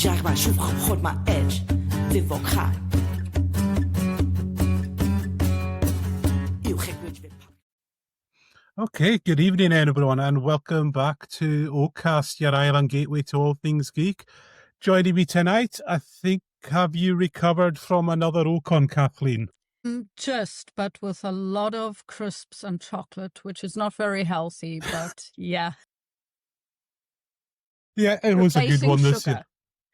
جرمن شوف خود ما edge the vocal. Okay, good evening, everyone, and welcome back to Ocast, your island gateway to all things geek. Joining me tonight, I think, have you recovered from another Ocon, Kathleen? Just, but with a lot of crisps and chocolate, which is not very healthy, but yeah. Yeah, it was a good one this year.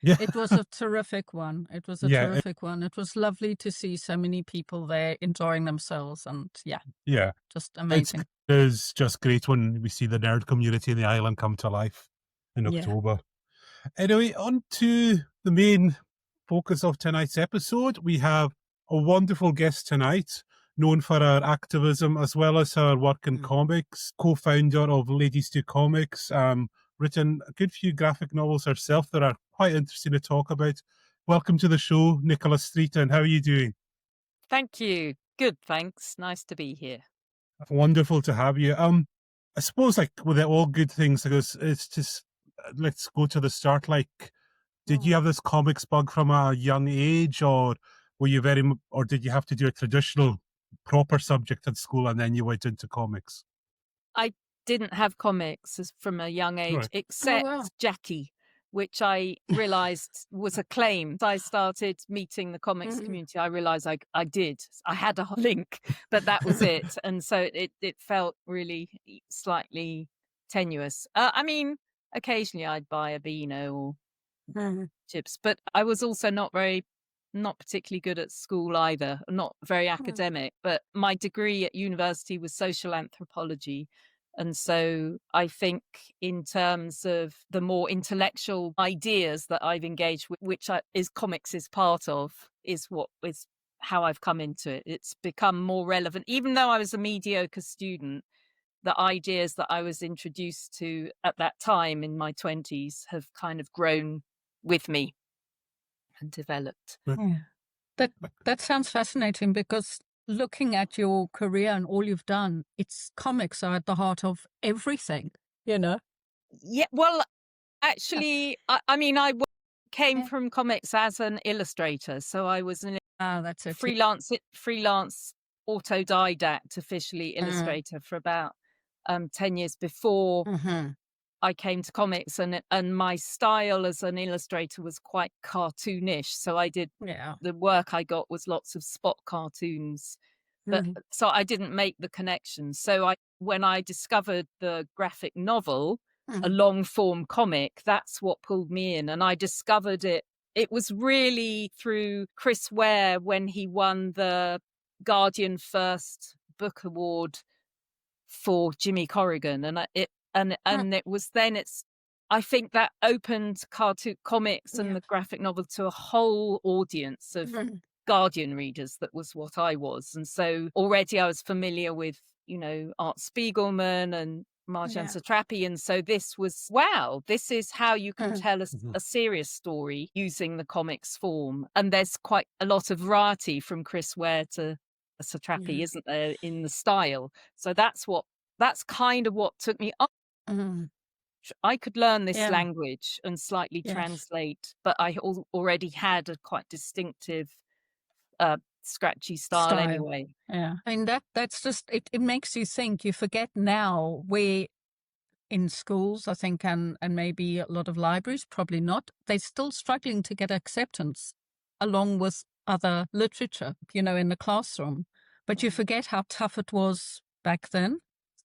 Yeah. It was a terrific one. It was a terrific one. It was lovely to see so many people there enjoying themselves, and yeah, just amazing. It is just great when we see the nerd community in the island come to life in October. Anyway, on to the main focus of tonight's episode. We have a wonderful guest tonight, known for her activism as well as her work in comics, co-founder of Ladies Do Comics, written a good few graphic novels herself that are quite interesting to talk about. Welcome to the show, Nicola Streeten. How are you doing? Thank you. Good, thanks. Nice to be here. Wonderful to have you. I suppose, like with all good things, because it's just, let's go to the start. Like, did you have this comics bug from a young age, or were you or did you have to do a traditional, proper subject at school and then you went into comics? I didn't have comics from a young age, except Jackie, which I realised was a claim. I started meeting the comics community. I realised I had a link, but that was it. And so it felt really slightly tenuous. I mean, occasionally I'd buy a Beano or chips, but I was also not particularly good at school either, not very academic. But my degree at university was social anthropology. And so I think in terms of the more intellectual ideas that I've engaged with, which comics is part of, is how I've come into it. It's become more relevant. Even though I was a mediocre student, the ideas that I was introduced to at that time in my 20s have kind of grown with me and developed. Yeah. That sounds fascinating, because looking at your career and all you've done, comics are at the heart of everything, you know? Yeah, well, actually, I came from comics as an illustrator. So I was that's it. freelance autodidact, officially illustrator for about 10 years before I came to comics, and my style as an illustrator was quite cartoonish. So I did the work I got was lots of spot cartoons, but so I didn't make the connection. So when I discovered the graphic novel, a long form comic, that's what pulled me in, and I discovered it. It was really through Chris Ware when he won the Guardian First Book Award for Jimmy Corrigan, and it was then I think that opened cartoon comics and the graphic novel to a whole audience of Guardian readers. That was what I was. And so already I was familiar with, Art Spiegelman and Marjane Satrapi. And so this was, this is how you can tell a serious story using the comics form. And there's quite a lot of variety from Chris Ware to Satrapi, isn't there, in the style. So that's kind of what took me up. I could learn this language and slightly translate, but I already had a quite distinctive, scratchy style anyway. Yeah, I mean that's just it makes you think. You forget now where in schools, I think, and maybe a lot of libraries, probably not. They're still struggling to get acceptance along with other literature, in the classroom. But you forget how tough it was back then.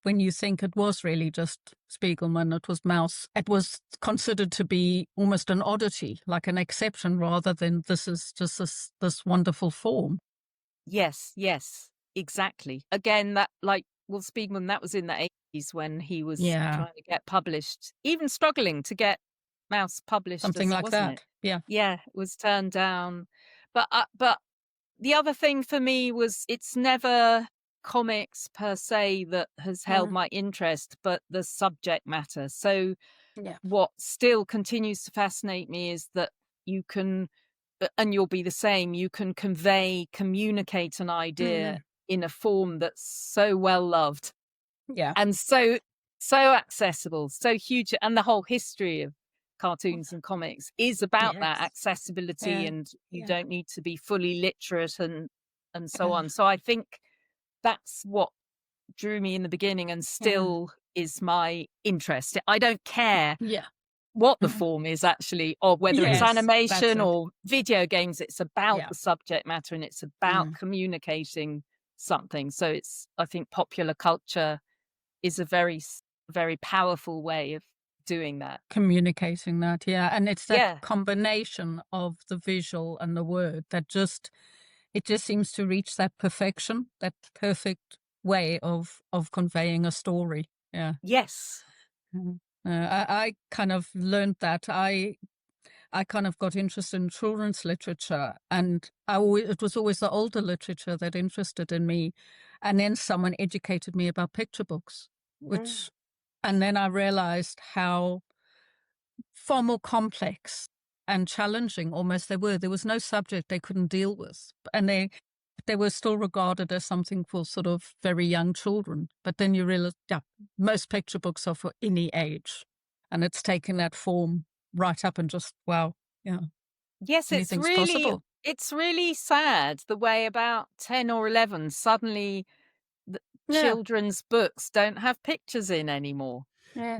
When you think it was really just Spiegelman, it was Maus. It was considered to be almost an oddity, like an exception, rather than this is just this wonderful form. Yes, exactly. Again, Spiegelman, that was in the 80s when he was trying to get published, even struggling to get Maus published. Something like that. It? Yeah, it was turned down. But the other thing for me was it's never comics per se that has held my interest, but the subject matter. So what still continues to fascinate me is that you can, and you'll be the same, you can communicate an idea in a form that's so well loved and so accessible, so huge, and the whole history of cartoons and comics is about that accessibility, and you don't need to be fully literate and so on. So I think that's what drew me in the beginning and still is my interest. I don't care what the form is actually, or whether it's animation or video games. It's about the subject matter, and it's about communicating something. So I think popular culture is a very, very powerful way of doing that. Communicating that, and it's that combination of the visual and the word that it just seems to reach that perfection, that perfect way of conveying a story. Yes. I kind of learned that. I kind of got interested in children's literature, and it was always the older literature that interested in me. And then someone educated me about picture books, and then I realized how far more complex and challenging almost they were. There was no subject they couldn't deal with, and they were still regarded as something for sort of very young children. But then you realize, most picture books are for any age, and it's taken that form right up and just, wow, Yes, it's really sad the way about 10 or 11 suddenly children's books don't have pictures in anymore.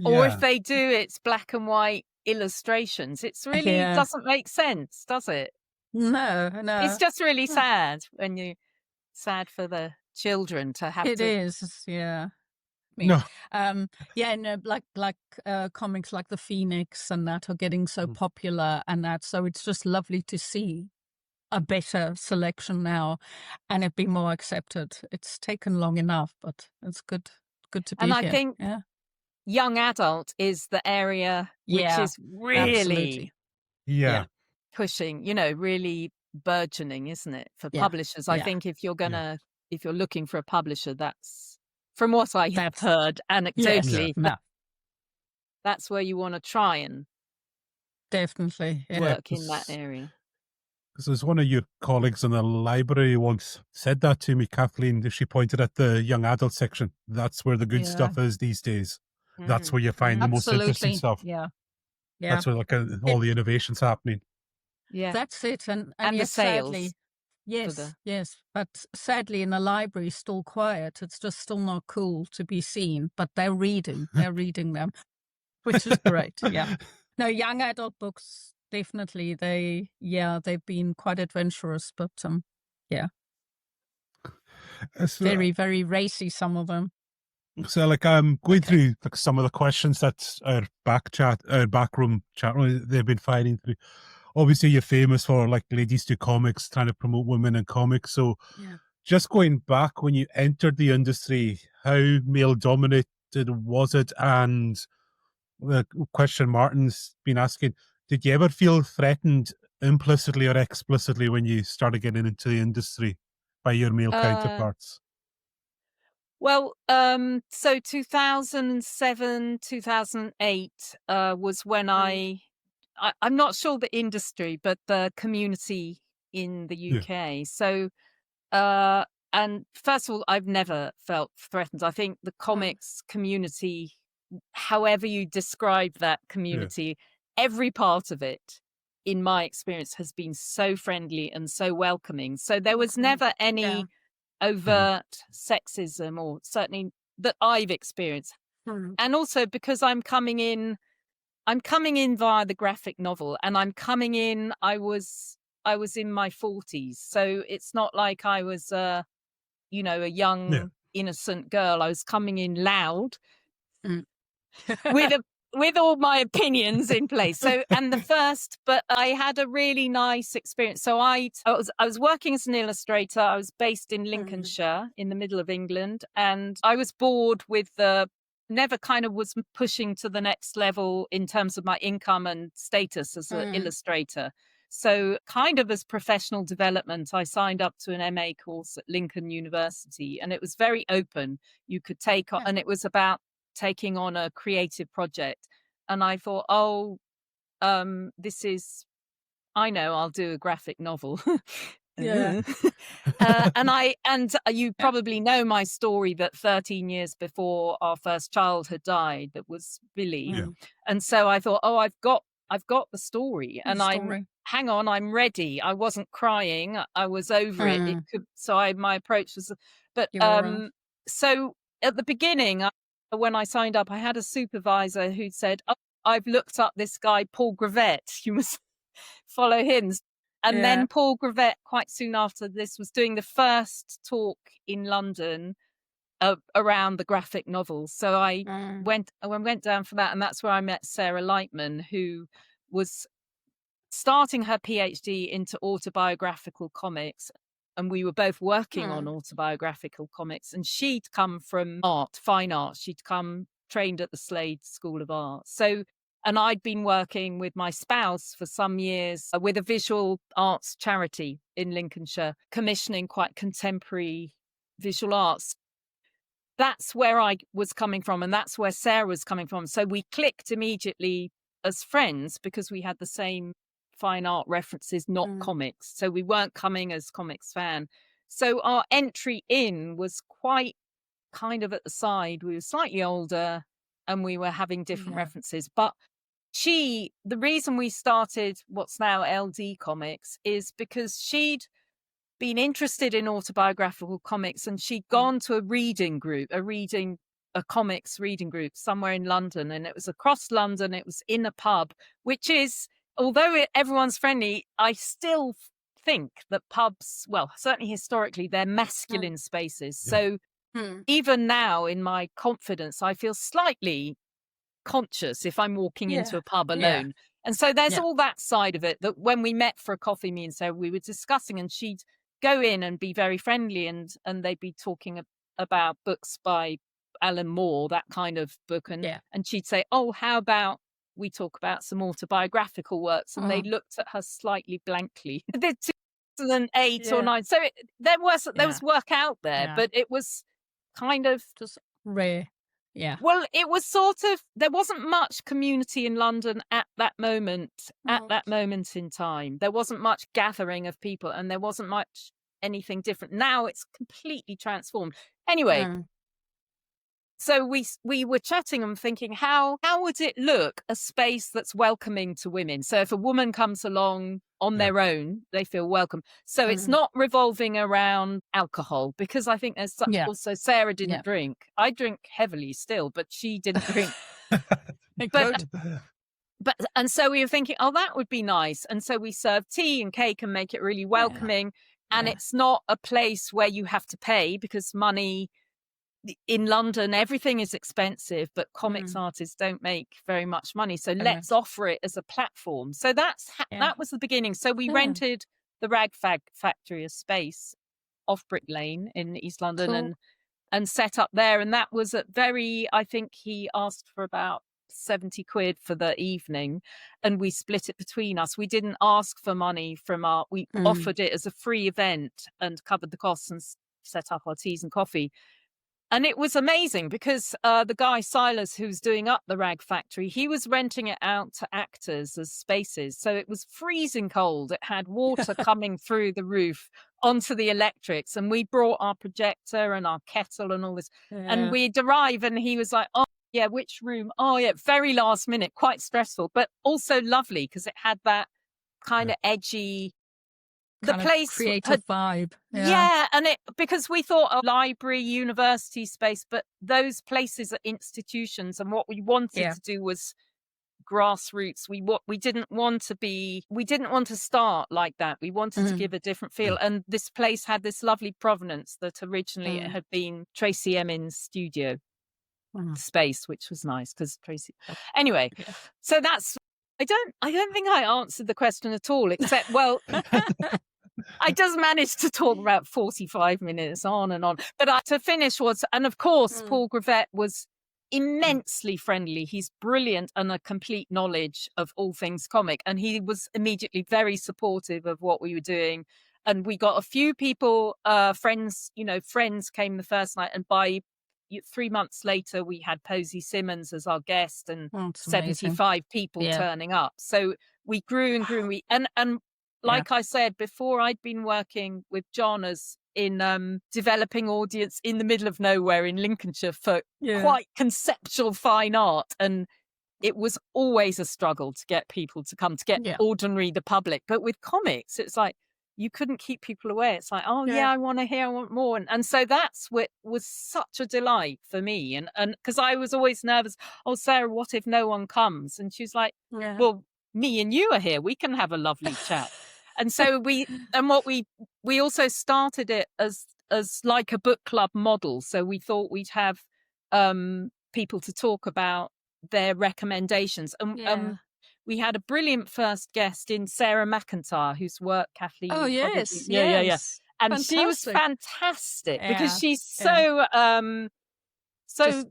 Or if they do, it's black and white illustrations. It's really doesn't make sense, does it? No. It's just really sad sad for the children to have It to. It is, No. Like comics like The Phoenix and that are getting so popular and that. So it's just lovely to see a better selection now and it be more accepted. It's taken long enough, but it's good to be here. And I think young adult is the area which is really pushing, really burgeoning, isn't it, for publishers? I think if you're looking for a publisher, that's, from what I have heard anecdotally, that's where you want to try and definitely work in that area. Because there's one of your colleagues in the library once said that to me, Kathleen. She pointed at the young adult section. That's where the good stuff is these days. That's where you find the most interesting stuff. That's where all the innovation's happening. Yeah, that's it. And the sales. Sadly, yes. But sadly, in the library, still quiet. It's just still not cool to be seen. But they're reading them, which is great. No, young adult books. Definitely, they've been quite adventurous, but very, very racy, some of them. So, I'm going through some of the questions that our backroom chat room they've been fighting through. Obviously, you're famous for Ladies Do Comics, trying to promote women in comics. So, just going back when you entered the industry, how male dominated was it? And the question Martin's been asking. Did you ever feel threatened implicitly or explicitly when you started getting into the industry by your male counterparts? Well, so 2007, 2008 was when I'm not sure the industry, but the community in the UK. So, and first of all, I've never felt threatened. I think the comics community, however you describe that community, every part of it, in my experience, has been so friendly and so welcoming. So there was never any overt sexism, or certainly that I've experienced. And also because I'm coming in via the graphic novel, and I was in my 40s. So it's not like I was a young innocent girl. I was coming in loud with all my opinions in place. So, but I had a really nice experience. So I was working as an illustrator. I was based in Lincolnshire in the middle of England, and I was bored with never kind of was pushing to the next level in terms of my income and status as an illustrator. So kind of as professional development, I signed up to an MA course at Lincoln University, and it was very open. You could take on, and it was about taking on a creative project. And I thought, I know I'll do a graphic novel. And you probably know my story that 13 years before our first child had died, that was Billy. And so I thought, I've got the story, and I'm ready. I wasn't crying. I was over it. My approach was, but so at the beginning, when I signed up, I had a supervisor who said, "Oh, I've looked up this guy, Paul Gravett. You must follow him." And then Paul Gravett, quite soon after this, was doing the first talk in London around the graphic novels. So I went down for that, and that's where I met Sarah Lightman, who was starting her PhD into autobiographical comics. And we were both working on autobiographical comics. And she'd come from fine art. She'd come trained at the Slade School of Art. So, and I'd been working with my spouse for some years with a visual arts charity in Lincolnshire, commissioning quite contemporary visual arts. That's where I was coming from, and that's where Sarah was coming from. So we clicked immediately as friends because we had the same fine art references, not comics. So we weren't coming as comics fan. So our entry in was quite kind of at the side. We were slightly older and we were having different references. But the reason we started what's now LD Comics is because she'd been interested in autobiographical comics, and she'd gone to a comics reading group somewhere in London, and it was across London. It was in a pub, which is, although everyone's friendly, I still think that pubs, well, certainly historically, they're masculine spaces. So even now, in my confidence, I feel slightly conscious if I'm walking into a pub alone. And so there's all that side of it, that when we met for a coffee, me and Sarah, we were discussing, and she'd go in and be very friendly, and they'd be talking about books by Alan Moore, that kind of book. And she'd say, "Oh, how about we talk about some autobiographical works?" And they looked at her slightly blankly. The 2008 or 9. So there was work out there, but it was kind of just rare. Yeah. Well, it was sort of, there wasn't much community in London at that moment, in time. There wasn't much gathering of people, and there wasn't much anything different. Now it's completely transformed. Anyway, so we were chatting and thinking, how would it look, a space that's welcoming to women? So if a woman comes along on their own, they feel welcome. So it's not revolving around alcohol, because I think there's also Sarah didn't drink. I drink heavily still, but she didn't drink. And so we were thinking, oh, that would be nice. And so we serve tea and cake and make it really welcoming. And it's not a place where you have to pay, because money in London, everything is expensive, but comics artists don't make very much money. So let's offer it as a platform. So that was the beginning. So we rented the Rag Factory, a space off Brick Lane in East London, and set up there. And that was I think he asked for about 70 quid for the evening, and we split it between us. We didn't ask for money from we offered it as a free event and covered the costs and set up our teas and coffee. And it was amazing because the guy Silas, who's doing up the Rag Factory, he was renting it out to actors as spaces. So it was freezing cold. It had water coming through the roof onto the electrics. And we brought our projector and our kettle and all this. And we'd arrive, and he was like, "Oh, yeah, which room? Oh, yeah, very last minute, quite stressful, but also lovely because it had that kind of edgy, the place creative vibe. And because we thought a library, university space, but those places are institutions, and what we wanted to do was grassroots. We didn't want to start like that. We wanted to give a different feel. And this place had this lovely provenance that originally it had been Tracy Emin's studio space, which was nice because Tracy. Anyway, so that's. I don't think I answered the question at all, except I just managed to talk about 45 minutes on and on. But to finish and of course, Paul Gravett was immensely friendly. He's brilliant and a complete knowledge of all things comic. And he was immediately very supportive of what we were doing. And we got a few people, friends came the first night. And by 3 months later, we had Posey Simmons as our guest, and 75 people turning up. So we grew and grew. And like I said before, I'd been working with John in developing audience in the middle of nowhere in Lincolnshire for quite conceptual fine art. And it was always a struggle to get people to come, to get ordinary, the public. But with comics, it's like, you couldn't keep people away. It's like, oh yeah, I want to hear, I want more. And so that's what was such a delight for me. And because I was always nervous, oh, Sarah, what if no one comes? And she's like, well, me and you are here. We can have a lovely chat. And so we also started it as like a book club model. So we thought we'd have people to talk about their recommendations. And we had a brilliant first guest in Sarah McIntyre, whose work Kathleen. Oh yes, yeah. And fantastic. She was fantastic because she's so so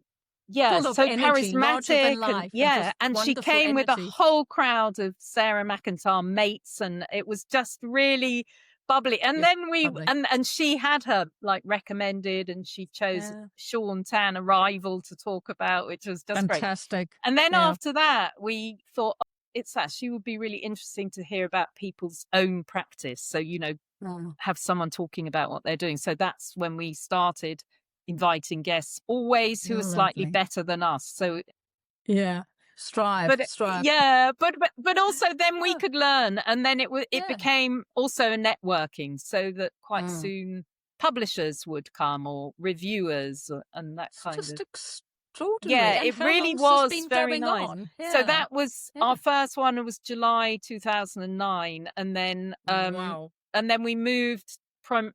charismatic, and she came with a whole crowd of Sarah McIntyre mates, and it was just really bubbly. And then and she had her like recommended, and she chose Sean Tan Arrival to talk about, which was just fantastic. Great. And then after that, we thought, it's actually would be really interesting to hear about people's own practice. So, have someone talking about what they're doing. So that's when we started inviting guests, always who are slightly better than us. So strive. Yeah, but also then we could learn, and then it became also a networking, so that quite soon publishers would come, or reviewers, and that kind of. Extraordinary. Yeah, it really was very nice. So that was our first one. It was July 2009, and then and then we moved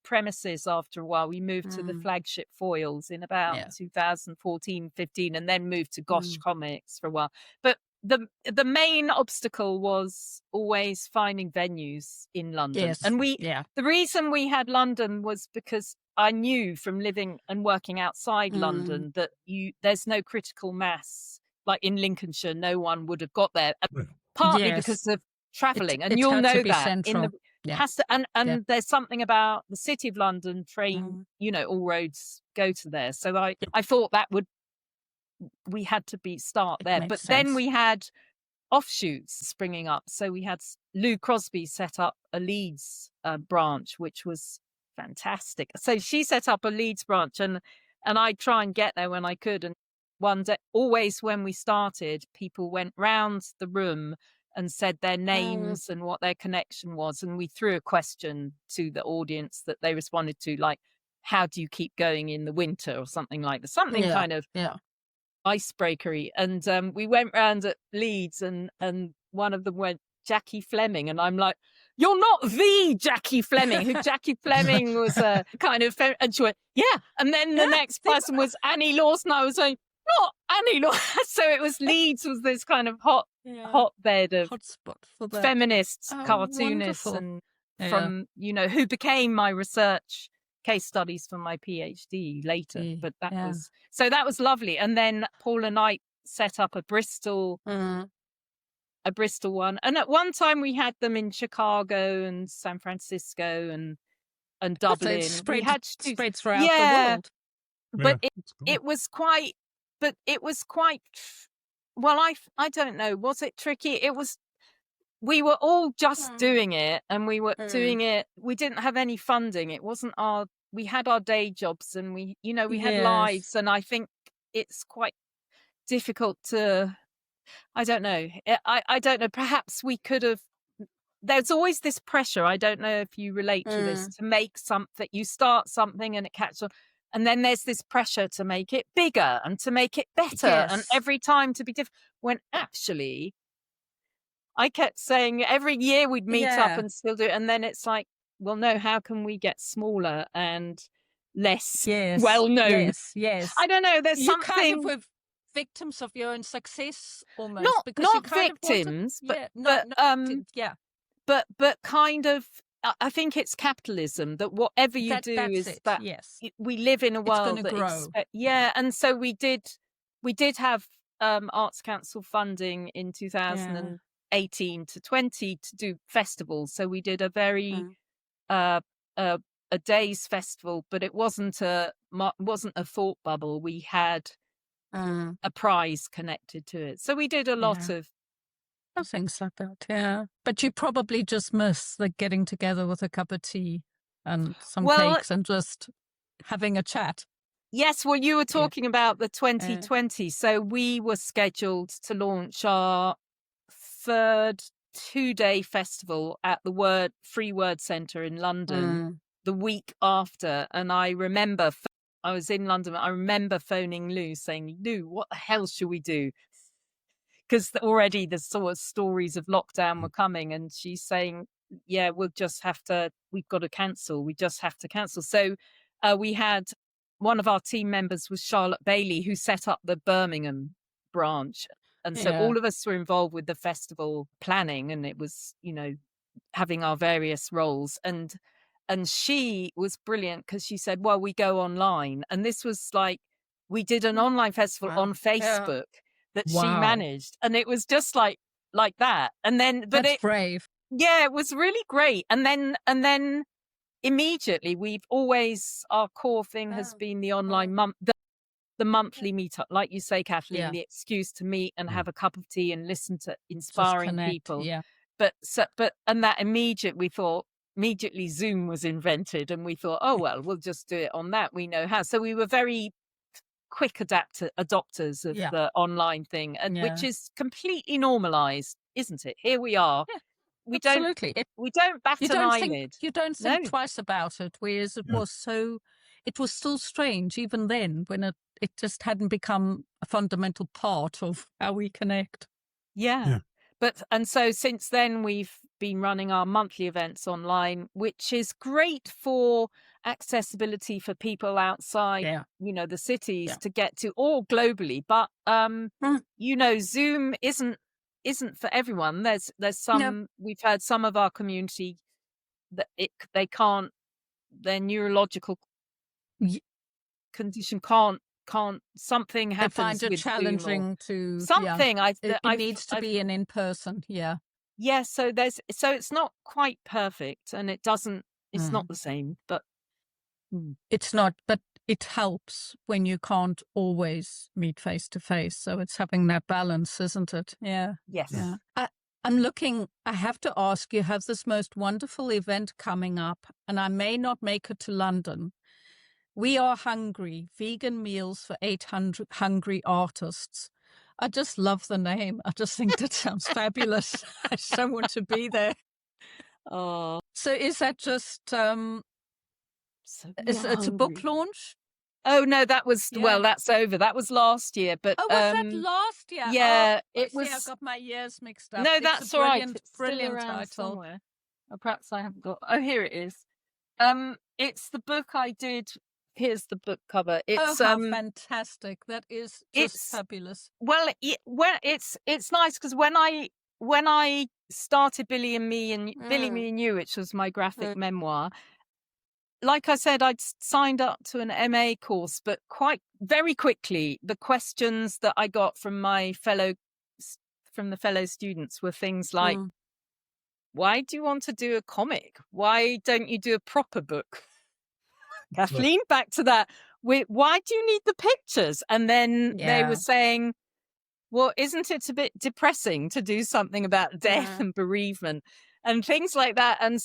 premises after a while. We moved to the flagship Foyles in about 2014-15, and then moved to Gosh Comics for a while. But the main obstacle was always finding venues in London. Yes. And the reason we had London was because I knew from living and working outside London that there's no critical mass. Like in Lincolnshire, no one would have got there, partly because of travelling. And you'll know that. Has to, and there's something about the City of London train, all roads go to there. So I thought we had to start there. But then we had offshoots springing up. So we had Lou Crosby set up a Leeds branch, which was fantastic. So she set up a Leeds branch, and I'd try and get there when I could. And one day, always when we started, people went round the room and said their names and what their connection was. And we threw a question to the audience that they responded to, like, how do you keep going in the winter, or something like that, something kind of icebreakery. And we went round at Leeds, and one of them went, Jackie Fleming. And I'm like, you're not the Jackie Fleming, who Jackie Fleming was a kind of, and she went, yeah. And then the next person was Annie Lawson. I was like, not Annie Lawson. So it was Leeds was this kind of hotbed of hotspot for that. Feminists, cartoonists, wonderful. and from, who became my research case studies for my PhD later. But that was lovely. And then Paula Knight set up a Bristol one. And at one time we had them in Chicago and San Francisco and Dublin. Spread throughout the world. But it was quite, well, I don't know, was it tricky? We were all just doing it, and we were doing it. We didn't have any funding. It wasn't we had our day jobs, and we had lives. And I think it's quite difficult to, I don't know. I don't know. Perhaps we could have, there's always this pressure. I don't know if you relate to this, to make something, you start something and it catches on. And then there's this pressure to make it bigger and to make it better. And every time to be different. When actually, I kept saying every year we'd meet up and still do it. And then it's like, well, no, how can we get smaller and less well known? Yes. I don't know. There's something. Kind of with victims of your own success almost. Not victims, but kind of, I think it's capitalism, that whatever you do is it. That we live in a world that grow. And so we did have Arts Council funding in 2018 to 20 to do festivals. So we did a very a day's festival, but it wasn't a thought bubble. We had a prize connected to it. So we did a lot of things like that, But you probably just miss the getting together with a cup of tea and some cakes and just having a chat. Yes, well, you were talking about the 2020. So we were scheduled to launch our third 2-day festival at the Free Word Centre in London the week after. And I remember, I was in London, I remember phoning Lou saying, Lou, what the hell should we do? Because already the sort of stories of lockdown were coming, and she's saying, yeah, we've got to cancel. We just have to cancel. So we had one of our team members was Charlotte Bailey, who set up the Birmingham branch. And so all of us were involved with the festival planning, and it was, having our various roles. And she was brilliant because she said, well, we go online. And this was like, we did an online festival on Facebook that she managed. And it was just like that. And then, but That's brave. Yeah, it was really great. And then immediately our core thing has been the online the monthly meetup, like you say, Kathleen, the excuse to meet and have a cup of tea and listen to inspiring people. Yeah. But that immediately Zoom was invented, and we thought, oh, well, we'll just do it on that. We know how. So we were very quick adopters of the online thing, and which is completely normalized, isn't it? Here we are. Yeah, we absolutely. We don't bat an eyelid. You don't think twice about it, whereas it was still strange even then when it just hadn't become a fundamental part of how we connect. Yeah. And so since then we've been running our monthly events online, which is great for accessibility for people outside, the cities to get to, or globally. But Zoom isn't for everyone. There's some we've had some of our community that they can't, their neurological condition can't something happens. I find it with challenging to something. It needs to be an in-person. Yeah, so it's not quite perfect, and it's not the same, but it's not, but it helps when you can't always meet face to face. So it's having that balance, isn't it? Yeah. Yes. Yeah. I have to ask, you have this most wonderful event coming up, and I may not make it to London. We Are Hungry, vegan meals for 800 hungry artists. I just love the name. I just think that sounds fabulous. I so want to be there. Oh. So is that just, it's a book launch? Oh, no, that was, that's over. That was last year. But was that last year? Yeah, it was. I got my years mixed up. No, that's all right. It's brilliant title. Somewhere. Or perhaps I haven't got. Oh, here it is. It's the book I did. Here's the book cover. It's how fantastic! That is just fabulous. Well, it's nice because when I started Billy and Me and You, which was my graphic memoir, like I said, I'd signed up to an MA course, but quite very quickly, the questions that I got from the fellow students were things like, "Why do you want to do a comic? Why don't you do a proper book?" Kathleen, back to that. Why do you need the pictures? And then they were saying, well, isn't it a bit depressing to do something about death and bereavement and things like that? And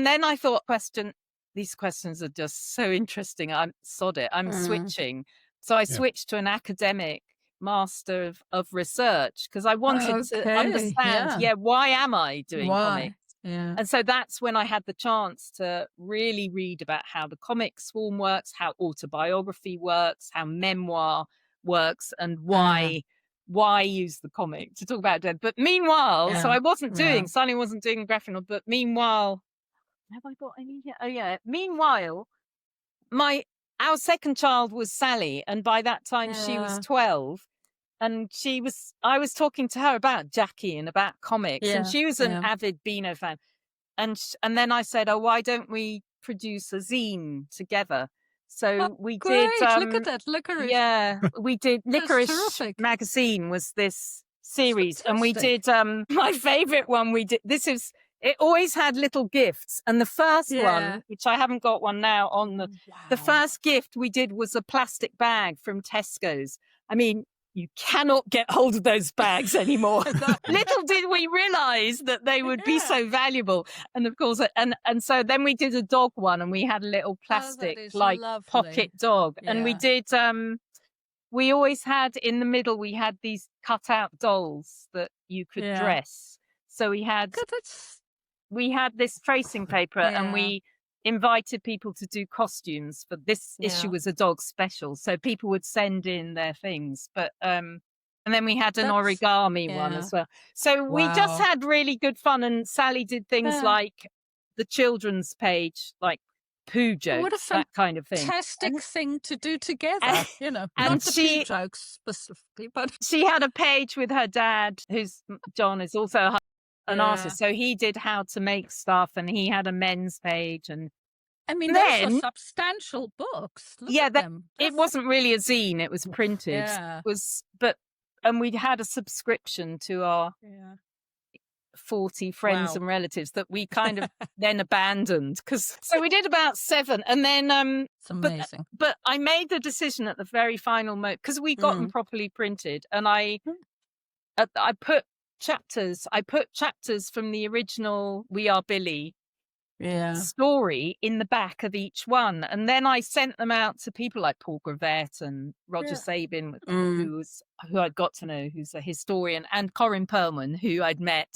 then I thought, these questions are just so interesting. I'm switching. So I switched to an academic master of research because I wanted to understand, why am I doing comics? Yeah. And so that's when I had the chance to really read about how the comic swarm works, how autobiography works, how memoir works, and why use the comic to talk about death. But meanwhile, so I wasn't doing, Sally wasn't doing graphic novel, but meanwhile, have I got any here? Oh yeah. Meanwhile, our second child was Sally, and by that time she was 12. And I was talking to her about Jackie and about comics, and she was an avid Beano fan. And then I said, oh, why don't we produce a zine together? So we did. Look at that, Licorice. Yeah, we did. Licorice magazine was this series, and we did. My favorite one we did. It always had little gifts, and the first one, which I haven't got one now on the first gift we did was a plastic bag from Tesco's. I mean, you cannot get hold of those bags anymore. Little did we realize that they would be so valuable. And of course, and so then we did a dog one, and we had a little plastic pocket dog. Yeah. And we did, we always had in the middle, we had these cut out dolls that you could dress. So we had this tracing paper, and we invited people to do costumes for this issue. Was a dog special, so people would send in their things, but and then we had an origami one as well. So we just had really good fun, and Sally did things like the children's page, like poo jokes, that kind of thing. Fantastic thing to do together, you know, and not the poo jokes specifically, but she had a page with her dad, who's John, is also an artist, so he did how to make stuff, and he had a men's page. And I mean, those are substantial books. Look at them. It wasn't really a zine, it was printed. And we had a subscription to our 40 friends and relatives that we kind of then abandoned, so we did about 7, and then it's amazing. But I made the decision at the very final moment, because we got them properly printed, and I put chapters from the original We Are Billy story in the back of each one, and then I sent them out to people like Paul Gravett and Roger Sabin, who I'd got to know, who's a historian, and Corinne Perlman, who I'd met,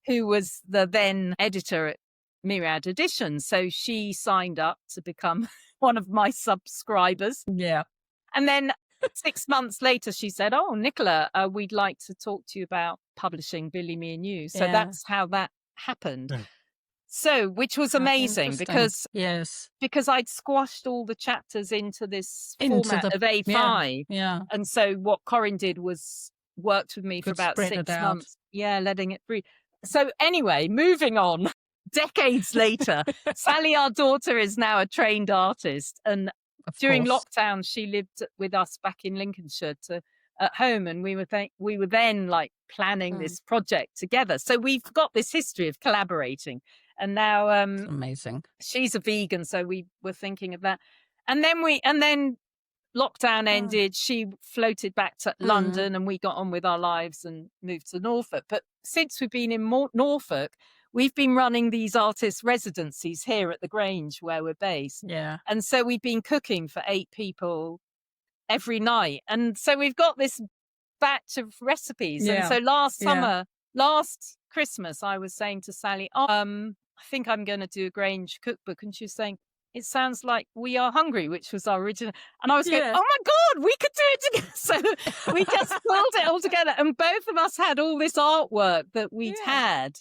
who was the then editor at Myriad Editions. So she signed up to become one of my subscribers. And then 6 months later, she said, "Oh, Nicola, we'd like to talk to you about publishing Billy, Me and You." So that's how that happened. So, which was amazing, because I'd squashed all the chapters into this format of A5. And so what Corinne did was worked with me for about 6 months. Letting it breathe. So anyway, moving on, decades later, Sally, our daughter, is now a trained artist, and during lockdown, she lived with us back in Lincolnshire at home, and we were then like planning this project together. So we've got this history of collaborating, and now amazing. She's a vegan, so we were thinking of that. And then lockdown ended. She floated back to London, and we got on with our lives and moved to Norfolk. But since we've been in Norfolk, we've been running these artist residencies here at the Grange, where we're based. And so we've been cooking for 8 people every night. And so we've got this batch of recipes. And so last Christmas, I was saying to Sally, I think I'm going to do a Grange cookbook. And she was saying, it sounds like We Are Hungry, which was our original. And I was going, oh my God, we could do it together. So we just pulled it all together. And both of us had all this artwork that we'd had,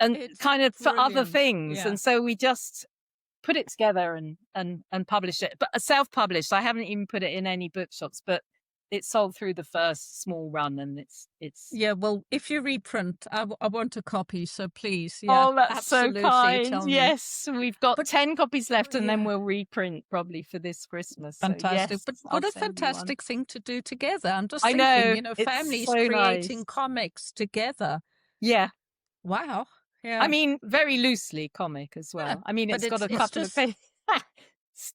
and it's kind of for other things. And so we just put it together and published it. But self-published. I haven't even put it in any bookshops, but it sold through the first small run, and it's well, if you reprint, I want a copy, so please. Oh, that's so kind. Yes, we've got 10 copies left, and then we'll reprint probably for this Christmas. Fantastic. So but what a fantastic thing to do together. I'm just thinking, families so creating comics together. Wow. I mean, very loosely comic as well. I mean, it's got a couple of pages.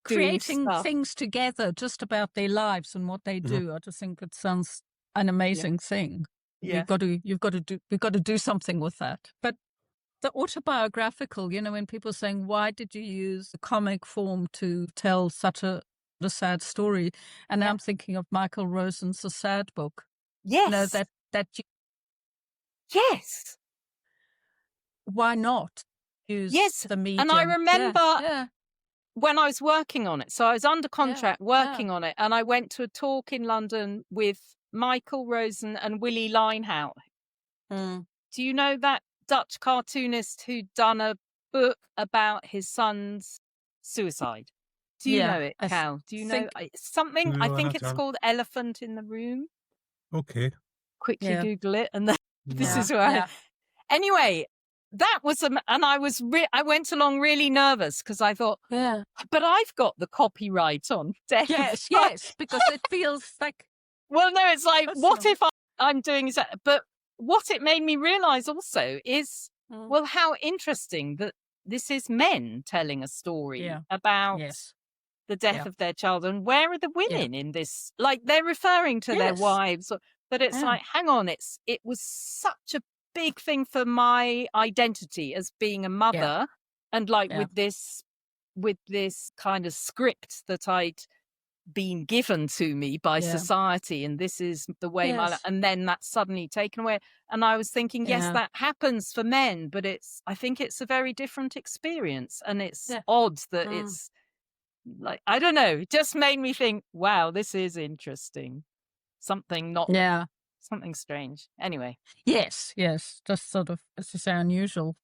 Creating things together just about their lives and what they do. I just think it sounds an amazing thing. We've got to do something with that. But the autobiographical, when people are saying, why did you use the comic form to tell such a sad story? And I'm thinking of Michael Rosen's The Sad Book. Yes. Yes. Why not use the medium? And I remember when I was working on it, so I was under contract working on it, and I went to a talk in London with Michael Rosen and Willy Linehout. Do you know that Dutch cartoonist who'd done a book about his son's suicide? Do you know it, Cal? Do you know something? No, I think it's called Elephant in the Room. Okay. Quickly Google it, and then this is where anyway, that was and I went along really nervous, because I thought, but I've got the copyright on death. Yes, because it feels like, well, no, it's like, what if I'm doing that? But what it made me realize also is, well, how interesting that this is men telling a story about the death of their child, and where are the women in this? Like, they're referring to their wives, but it's like, hang on, it was such a big thing for my identity as being a mother, and like with this kind of script that I'd been given to me by society, and this is the way my life, and then that's suddenly taken away. And I was thinking, yes, that happens for men, but I think it's a very different experience, and it's odd that it's like, I don't know, it just made me think, wow, this is interesting. Something strange. Anyway. Yes, just sort of, as you say, unusual.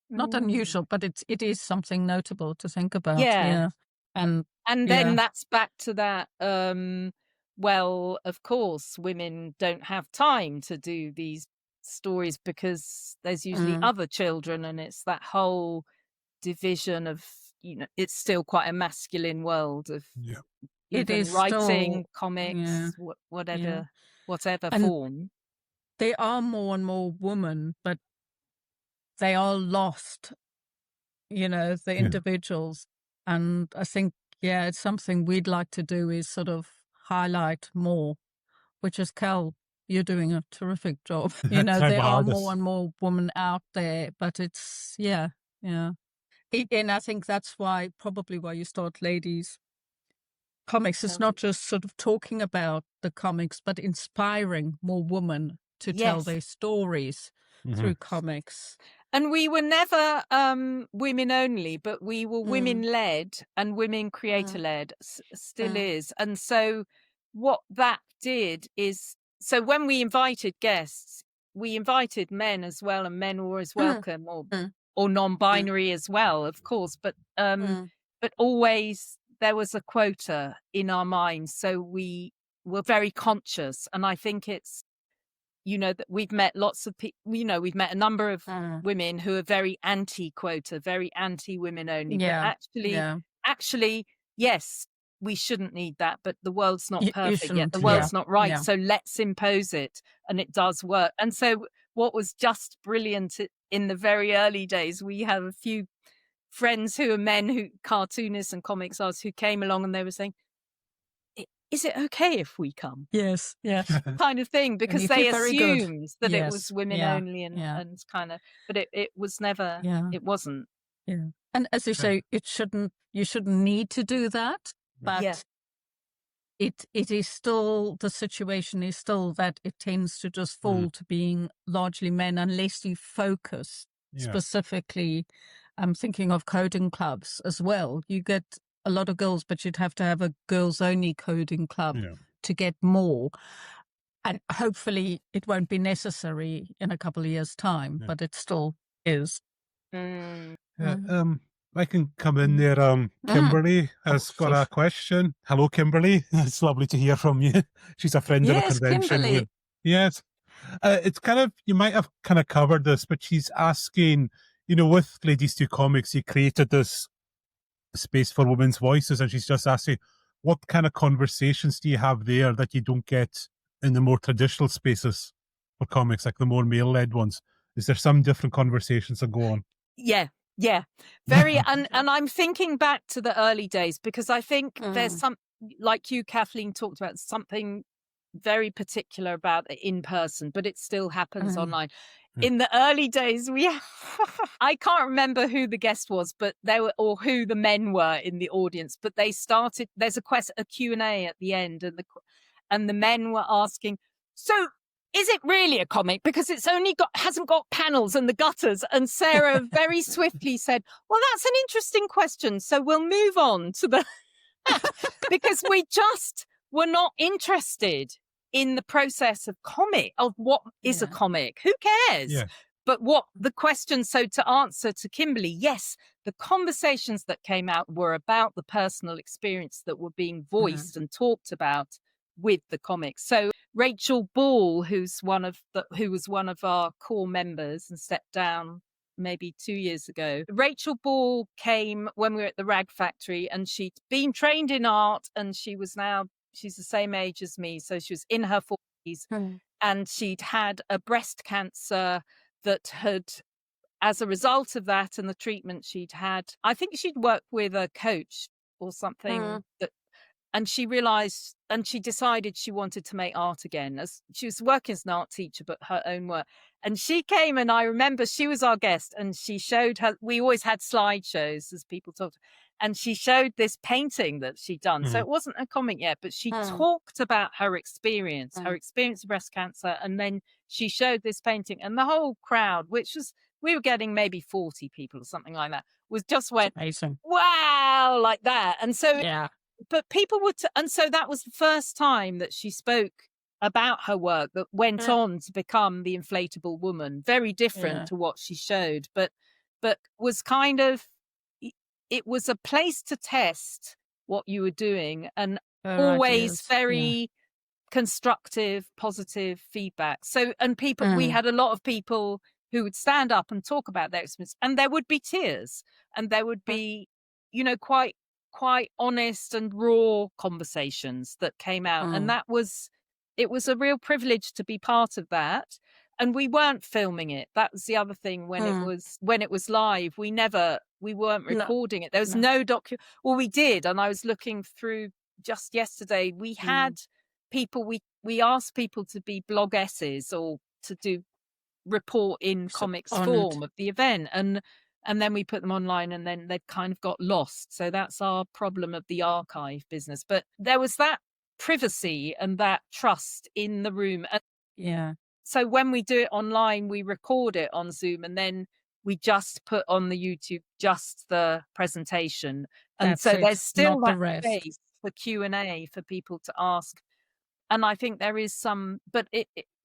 Not unusual, but it is something notable to think about. Yeah. And then that's back to that, well, of course, women don't have time to do these stories because there's usually other children, and it's that whole division of, it's still quite a masculine world of it is writing, still, comics, whatever form. There are more and more women, but they are lost, the individuals. And I think, it's something we'd like to do is sort of highlight more, which is, Cal, you're doing a terrific job. There are more and more women out there, but it's, and I think that's probably why you start Ladies Comics. It's not just sort of talking about the comics, but inspiring more women to tell their stories through comics. And we were never women only, but we were women-led and women creator-led, still is. And so what that did is, so when we invited guests, we invited men as well, and men were always welcome, or non-binary as well, of course. But always there was a quota in our minds. So we were very conscious. And I think it's, that we've met lots of people, we've met a number of women who are very anti-quota, very anti-women only. But actually, yes, we shouldn't need that, but the world's not perfect yet. The world's not right. Yeah. So let's impose it. And it does work. And so what was just brilliant in the very early days, we have a few friends who are men, cartoonists and comics artists, who came along, and they were saying, is it okay if we come? Yes. Kind of thing, because they assumed that it was women only and kind of, but it was never, it wasn't. Yeah. And as you say, you shouldn't need to do that, but it is still, the situation is still that it tends to just fall to being largely men, unless you focus specifically. I'm thinking of coding clubs as well. You get a lot of girls, but you'd have to have a girls-only coding club to get more. And hopefully it won't be necessary in a couple of years' time, but it still is. I can come in there. Kimberly has got a question. Hello, Kimberly. It's lovely to hear from you. She's a friend of the convention. Kimberly. Yes. It's kind of, you might have kind of covered this, but she's asking, with Ladies Do Comics, you created this space for women's voices, and she's just asking, what kind of conversations do you have there that you don't get in the more traditional spaces for comics, like the more male-led ones? Is there some different conversations that go on? Yeah, very. and I'm thinking back to the early days, because I think there's some, like you, Kathleen, talked about, something very particular about the in-person, but it still happens online. In the early days, I can't remember who the guest was, but or who the men were in the audience, but they started, there's a Q&A at the end, and the men were asking, so is it really a comic? Because it's hasn't got panels and the gutters. And Sarah very swiftly said, well, that's an interesting question. So we'll move on to because we just were not interested in the process of what is a comic. Who cares? Yeah. But what the question, so to answer to Kimberly, yes, the conversations that came out were about the personal experience that were being voiced and talked about with the comics. So Rachel Ball, who was one of our core members and stepped down maybe 2 years ago. Rachel Ball came when we were at the Rag Factory, and she'd been trained in art, and she's the same age as me. So she was in her 40s and she'd had a breast cancer that had, as a result of that and the treatment she'd had, I think she'd worked with a coach or something and she realized, and she decided she wanted to make art again. As she was working as an art teacher, but her own work. And she came, and I remember she was our guest, and she showed her. We always had slideshows as people talked, and she showed this painting that she'd done. So it wasn't a comic yet, but she talked about her experience of breast cancer, and then she showed this painting, and the whole crowd, which was, we were getting maybe 40 people or something like that, was just went, amazing. Wow, like that. And so but people would, and so that was the first time that she spoke about her work that went on to become the inflatable woman. Very different to what she showed, but was kind of, it was a place to test what you were doing, and always very constructive, positive feedback. So, and people, we had a lot of people who would stand up and talk about their experience, and there would be tears, and there would be, you know, quite honest and raw conversations that came out. And it was a real privilege to be part of that. And we weren't filming it. That was the other thing. When it was live, we weren't recording it. There was no well, we did. And I was looking through just yesterday, we had people, we asked people to be blogesses or to do report in comics form of the event. And then we put them online, and then they've kind of got lost. So that's our problem of the archive business. But there was that privacy and that trust in the room. So when we do it online, we record it on Zoom, and then we just put on the YouTube just the presentation. And that's so there's still that space for Q&A for people to ask. And I think there is some, but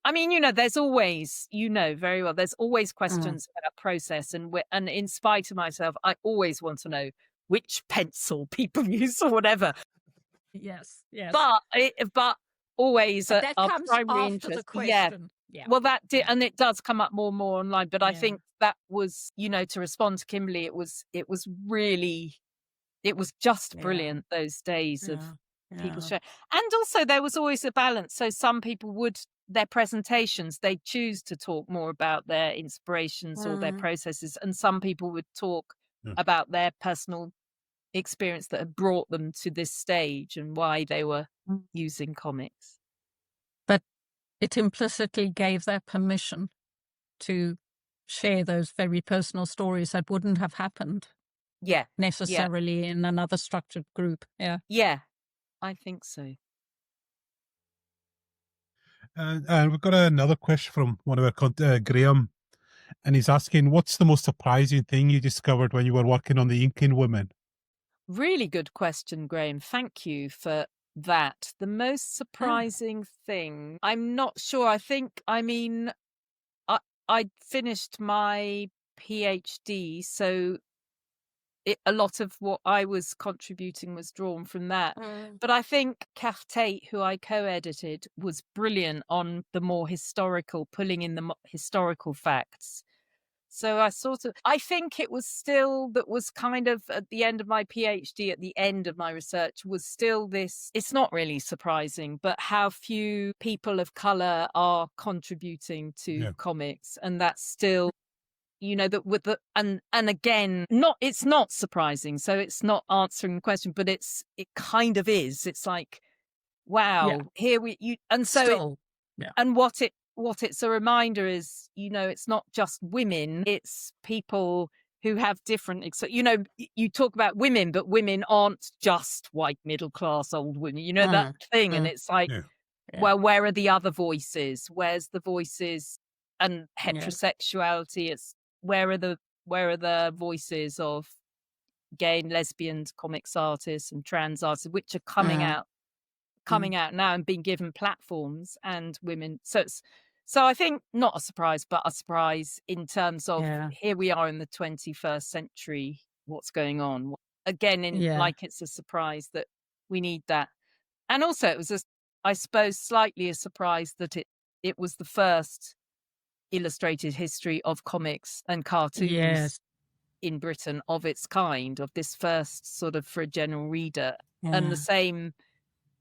I mean, you know, there's always, you know very well, there's always questions about process. And in spite of myself, I always want to know which pencil people use or whatever. Yes. But always that our comes primary after interest. The question. Well, that did, and it does come up more and more online. But I think that was, you know, to respond to Kimberly, it was just brilliant those days of people sharing. And also there was always a balance. So some people would, their presentations, they choose to talk more about their inspirations or their processes, and some people would talk about their personal experience that had brought them to this stage and why they were using comics. But it implicitly gave their permission to share those very personal stories that wouldn't have happened necessarily in another structured group. I think so. And we've got another question from one of our Graham, and he's asking, what's the most surprising thing you discovered when you were working on the Inking Women? Really good question, Graham. Thank you for that. The most surprising thing, I'm not sure. I finished my PhD, so a lot of what I was contributing was drawn from that. But I think Kath Tate, who I co-edited, was brilliant on the more historical, pulling in the historical facts. So I think it was still, that was kind of at the end of my PhD, at the end of my research, was still this, it's not really surprising, but how few people of colour are contributing to comics. And that's still, you know, that with the, and again, it's not surprising. So it's not answering the question, but it kind of is. It's like, wow, and what it's a reminder is, you know, it's not just women, it's people who have different, you know, you talk about women, but women aren't just white middle class old women, you know, that thing. And it's like, well, where are the other voices? Where's the voices and heterosexuality? It's where are the voices of gay and lesbian comics artists and trans artists, which are coming out now and being given platforms, and women. So I think not a surprise, but a surprise in terms of here we are in the 21st century. What's going on again? Like it's a surprise that we need that, and also it was I suppose slightly a surprise that it was the first illustrated history of comics and cartoons in Britain of its kind, of this first sort of for a general reader, and the same.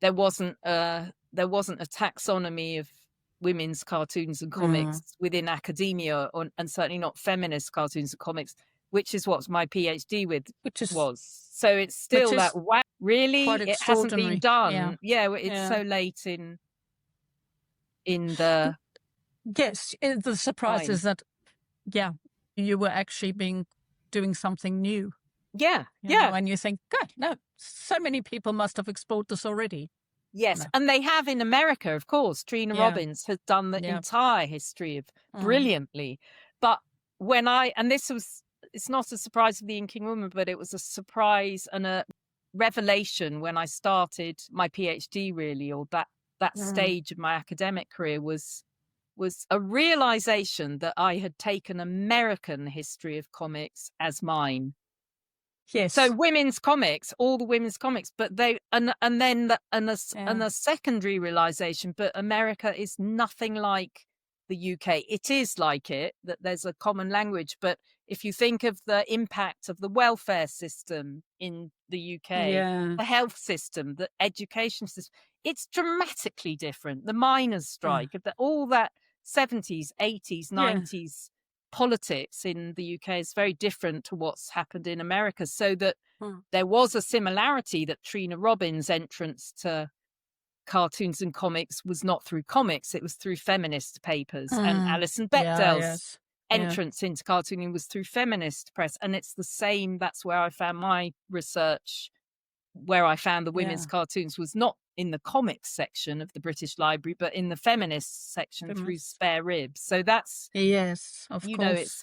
There wasn't a taxonomy of women's cartoons and comics within academia, and certainly not feminist cartoons and comics, which is what my PhD was. So it's still that, wow, really? It hasn't been done. Yeah, It's so late in the... Yes, the surprise is that, you were actually doing something new. Yeah. And you think, God, no, so many people must have explored this already. Yes, and they have in America, of course. Trina Robbins has done the entire history of brilliantly. But it's not a surprise of the Inking Woman, but it was a surprise and a revelation when I started my PhD, really, or that stage of my academic career was a realization that I had taken American history of comics as mine. Yes. So women's comics, all the women's comics, but a secondary realization, but America is nothing like the UK. It is like it, that there's a common language, but if you think of the impact of the welfare system in the UK, the health system, the education system, it's dramatically different. The miners' strike, all that 70s, 80s, 90s politics in the UK is very different to what's happened in America. So that there was a similarity, that Trina Robbins' entrance to cartoons and comics was not through comics, it was through feminist papers. And Alison Bechdel's entrance into cartooning was through feminist press. And it's the same. That's where I found my research, where I found the women's cartoons was not in the comics section of the British Library, but in the feminist section through Spare Ribs. So that's, of course.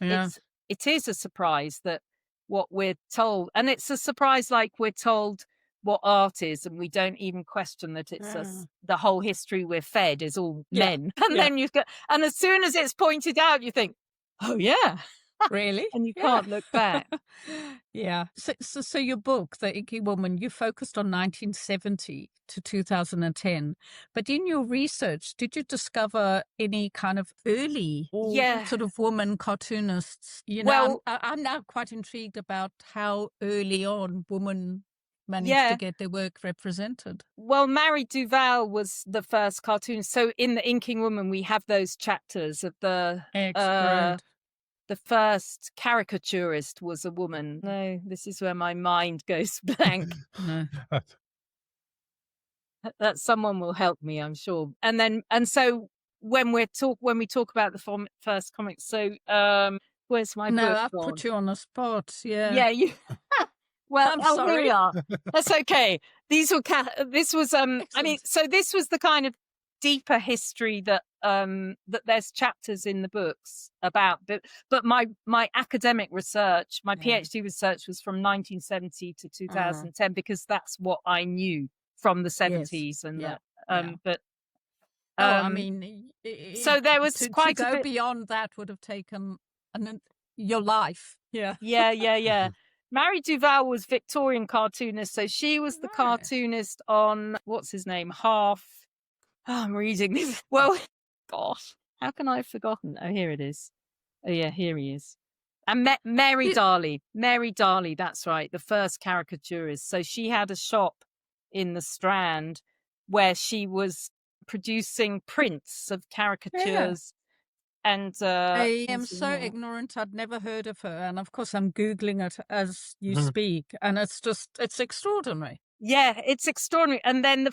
It is a surprise that what we're told, and it's a surprise like we're told what art is, and we don't even question that it's the whole history we're fed is all men. And then and as soon as it's pointed out, you think, oh yeah, really? And you can't look back. So your book, The Inking Woman, you focused on 1970 to 2010. But in your research, did you discover any kind of early sort of woman cartoonists? I'm now quite intrigued about how early on women managed to get their work represented. Well, Mary Duval was the first cartoonist. So in The Inking Woman, we have those chapters of the first caricaturist was a woman. No, this is where my mind goes blank. That someone will help me, I'm sure. And so when we talk about the first comics, so where's my book? No, I've put you on the spot. Yeah, you. Well, I'm sorry. Here we are. That's okay. This was so this was the kind of deeper history that there's chapters in the books about, but my academic research, my PhD research was from 1970 to 2010 because that's what I knew from the 70s so there was quite to a go bit beyond that would have taken your life. Mary Duval was Victorian cartoonist, so she was the cartoonist on what's his name, I'm reading this. Well, gosh, how can I have forgotten? Oh, here it is. Oh, yeah, here he is. And Mary Darley. Mary Darley, that's right, the first caricaturist. So she had a shop in the Strand where she was producing prints of caricatures. And I am so ignorant. I'd never heard of her. And of course, I'm Googling it as you speak. And it's extraordinary. Yeah, it's extraordinary. And then the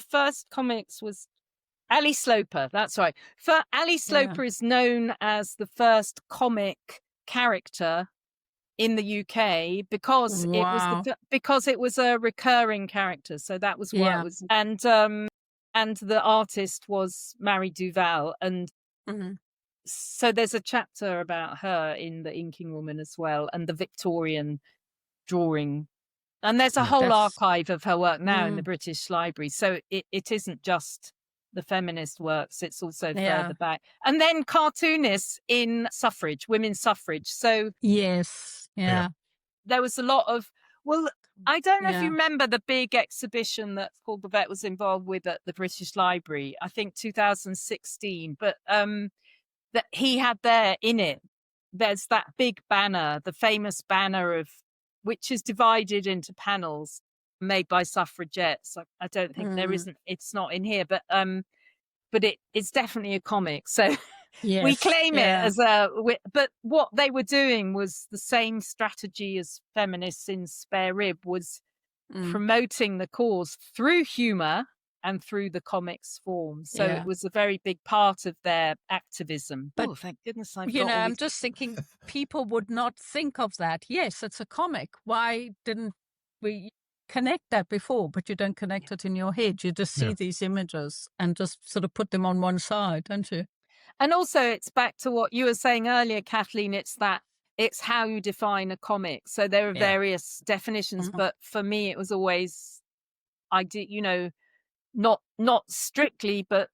first comics was Ali Sloper. That's right. Ali Sloper is known as the first comic character in the UK because it was a recurring character. So that was what it was. And the artist was Mary Duval. And so there's a chapter about her in The Inking Woman as well, and the Victorian drawing. And there's a whole archive of her work now in the British Library. So it isn't just the feminist works, it's also further back. And then cartoonists in suffrage, women's suffrage. So there was a lot of, I don't know if you remember the big exhibition that Paul Bavette was involved with at the British Library, I think 2016, but that he had there in it, there's that big banner, the famous banner of, which is divided into panels made by suffragettes. I don't think there isn't, it's not in here, but it's definitely a comic. So Yes, we claim it yeah. as but what they were doing was the same strategy as feminists in Spare Rib, was promoting the cause through humor and through the comics form. So it was a very big part of their activism. But, oh, thank goodness I've you got know, all I'm these... just thinking people would not think of that. Yes, it's a comic. Why didn't we connect that before? But you don't connect it in your head. You just see these images and just sort of put them on one side, don't you? And also it's back to what you were saying earlier, Kathleen, it's how you define a comic. So there are various definitions, but for me, it was always, I did, you know, not strictly, but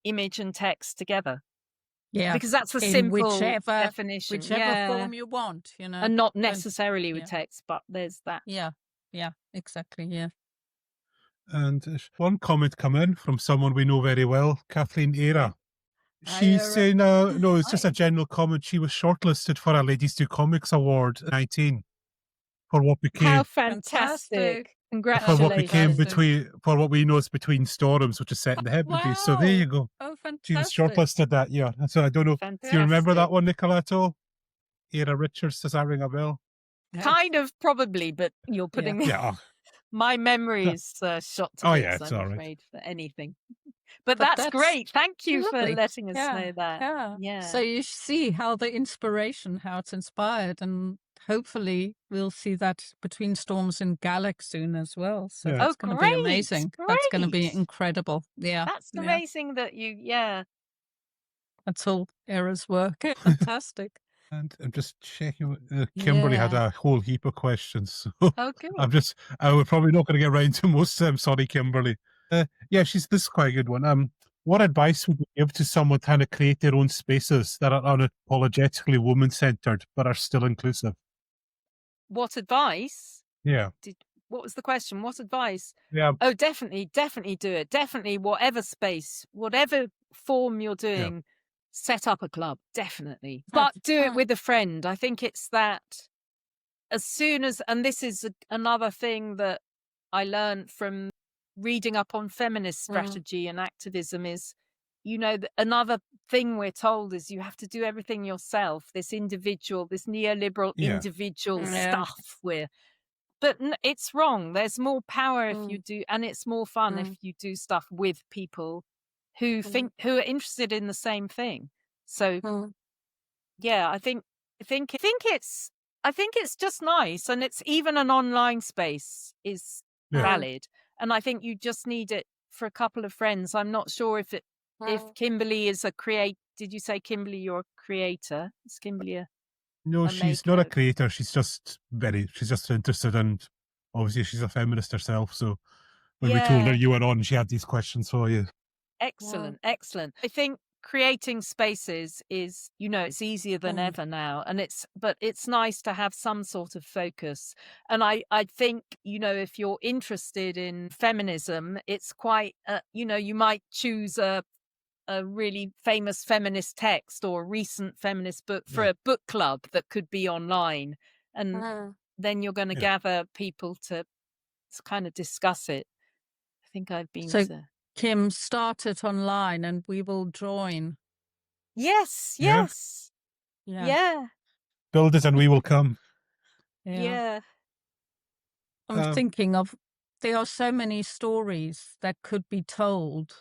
image and text together. Yeah. Because that's a simple definition. Whichever form you want, you know. And not necessarily with text, but there's that. Yeah, exactly, yeah. And one comment come in from someone we know very well, Kathleen Era. She's saying, no, it's just a general comment. She was shortlisted for a Ladies Do Comics Award 19 for what became... How fantastic. Congratulations. For what became for what we know is Between Storms, which is set in the Hebrides. So there you go. Oh, fantastic. She was shortlisted that year. And so I don't know, do you remember that one, Nicola, at all? Era Richards, does that ring a bell? Kind of, probably, but you're putting me... My memory is shot to bits, it's I'm afraid, for anything. But that's great. Thank you for letting us know that. Yeah. So you see how the inspiration, how it's inspired, and hopefully we'll see that Between Storms in Gaelic soon as well. So that's going to be amazing. Great. That's going to be incredible. Yeah. That's amazing that That's all Era's work. Fantastic. And I'm just checking. Kimberly had a whole heap of questions. So okay. we're probably not going to get around to most of them. Sorry, Kimberly. This is quite a good one. What advice would you give to someone trying to create their own spaces that are unapologetically woman-centered but are still inclusive? What advice? Yeah. What was the question? What advice? Yeah. Oh, definitely do it. Definitely, whatever space, whatever form you're doing, set up a club, definitely. But do it with a friend. I think it's that as soon as, and this is another thing that I learned from reading up on feminist strategy and activism is, you know, another thing we're told is you have to do everything yourself. This neoliberal individual stuff but it's wrong. There's more power if you do, and it's more fun if you do stuff with people who who are interested in the same thing. So I think it's just nice, and it's even an online space is valid, and I think you just need it for a couple of friends. I'm not sure if Kimberly is a creator. Did you say, Kimberly, you're a creator? Is Kimberly No, she's not a creator. She's just interested, and obviously she's a feminist herself. So when we told her you were on, she had these questions for you. Excellent. I think creating spaces is, you know, it's easier than ever now, but it's nice to have some sort of focus. And I think, you know, if you're interested in feminism, it's quite, you know, you might choose a really famous feminist text or a recent feminist book for a book club that could be online, and then you're going to gather people to kind of discuss it. I think I've been Kim, start it online and we will join. Yes. Build it and we will come. I'm thinking of, there are so many stories that could be told.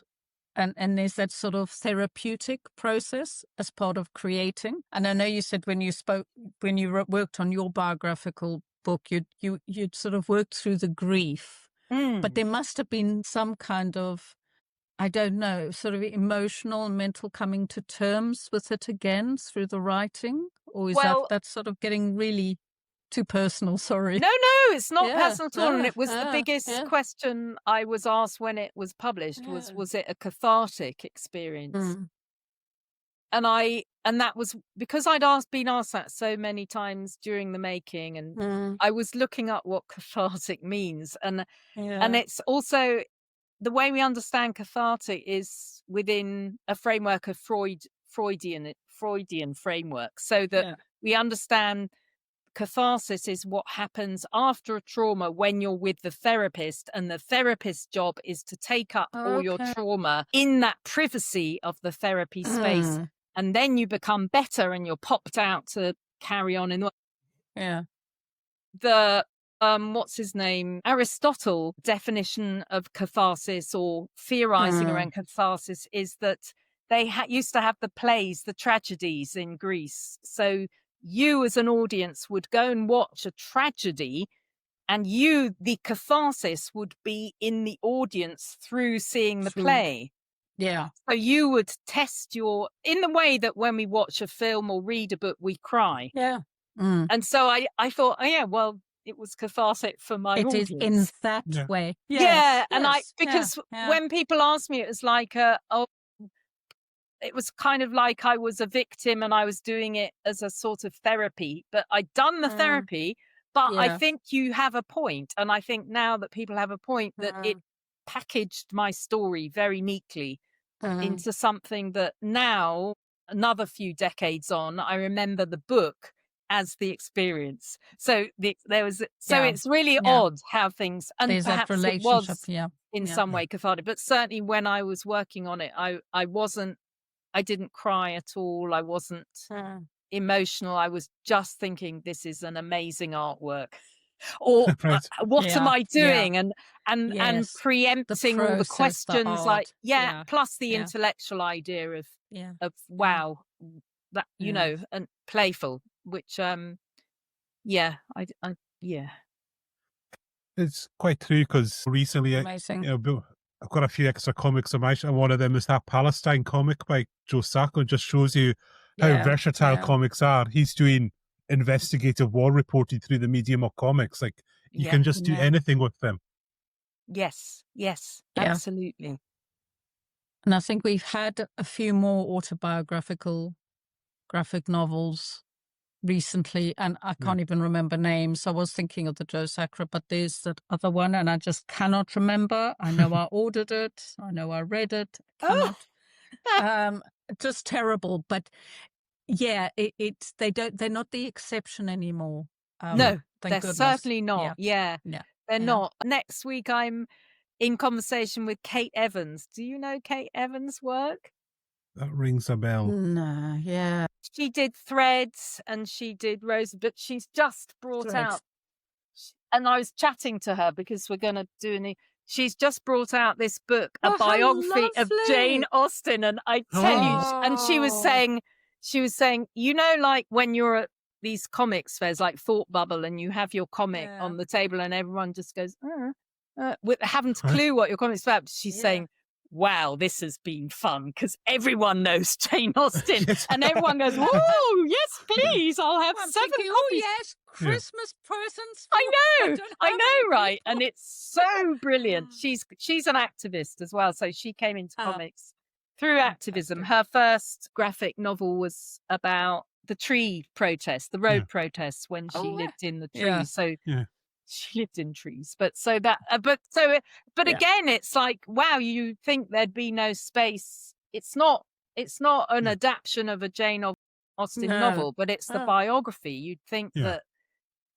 And there's that sort of therapeutic process as part of creating. And I know you said when you worked on your biographical book, you'd sort of worked through the grief. But there must have been some kind of, I don't know, sort of emotional and mental coming to terms with it again through the writing? Or is that's sort of getting really too personal? Sorry. No, it's not personal at all. And it was the biggest question I was asked when it was published was it a cathartic experience? And that was because I'd been asked that so many times during the making, and I was looking up what cathartic means, and it's also the way we understand cathartic is within a framework of Freudian framework, so that we understand catharsis is what happens after a trauma when you're with the therapist, and the therapist's job is to take up all your trauma in that privacy of the therapy space and then you become better and you're popped out to carry on in the what's his name, Aristotle definition of catharsis or theorizing around catharsis is that they used to have the plays, the tragedies in Greece. So you as an audience would go and watch a tragedy, and you, the catharsis, would be in the audience through seeing the play. Yeah. So you would test in the way that when we watch a film or read a book, we cry. Yeah. And so I thought, well, it was cathartic for my audience. It is in that way. Yes, yes, and because when people ask me, it was like, it was kind of like I was a victim and I was doing it as a sort of therapy. But I'd done the therapy, but I think you have a point. And I think now that people have a point, that it packaged my story very neatly into something that now, another few decades on, I remember the book as the experience. So it's really odd how things, and there's perhaps that it was in some way cathartic, but certainly when I was working on it, I didn't cry at all. I wasn't emotional. I was just thinking, this is an amazing artwork. Or what am I doing? And preempting all the questions, plus the intellectual idea of wow, that and playful, which It's quite true, because recently I've got a few extra comics of mine, and one of them is that Palestine comic by Joe Sacco. Just shows you how versatile comics are. He's doing investigative war reporting through the medium of comics. Like, you can just do anything with them. Yes, absolutely. And I think we've had a few more autobiographical graphic novels recently, and I can't even remember names. I was thinking of the Joe Sacco, but there's that other one, and I just cannot remember. I know I ordered it. I know I read it. Just terrible. But they're not the exception anymore. No, they're goodness. Certainly not. They're not. Next week, I'm in conversation with Kate Evans. Do you know Kate Evans' work? That rings a bell. No, She did Threads and she did Rose, but she's just brought out, and I was chatting to her because we're going to do she's just brought out this book, a biography of Jane Austen. And I tell you, and she was saying, like when you're at these comics fairs like Thought Bubble and you have your comic on the table and everyone just goes, haven't a clue what your comic's about. She's saying, wow, this has been fun because everyone knows Jane Austen and everyone goes, oh, yes, please, I'll have 7 copies. Oh, yes, Christmas presents. I know, right? And it's so brilliant. She's an activist as well. So she came into comics through activism. Her first graphic novel was about the tree protest, the road protests when she lived in the trees. So she lived in trees, but again, it's like, wow, you think there'd be no space. It's not an adaptation of a Jane Austen novel, but it's the biography. You'd think that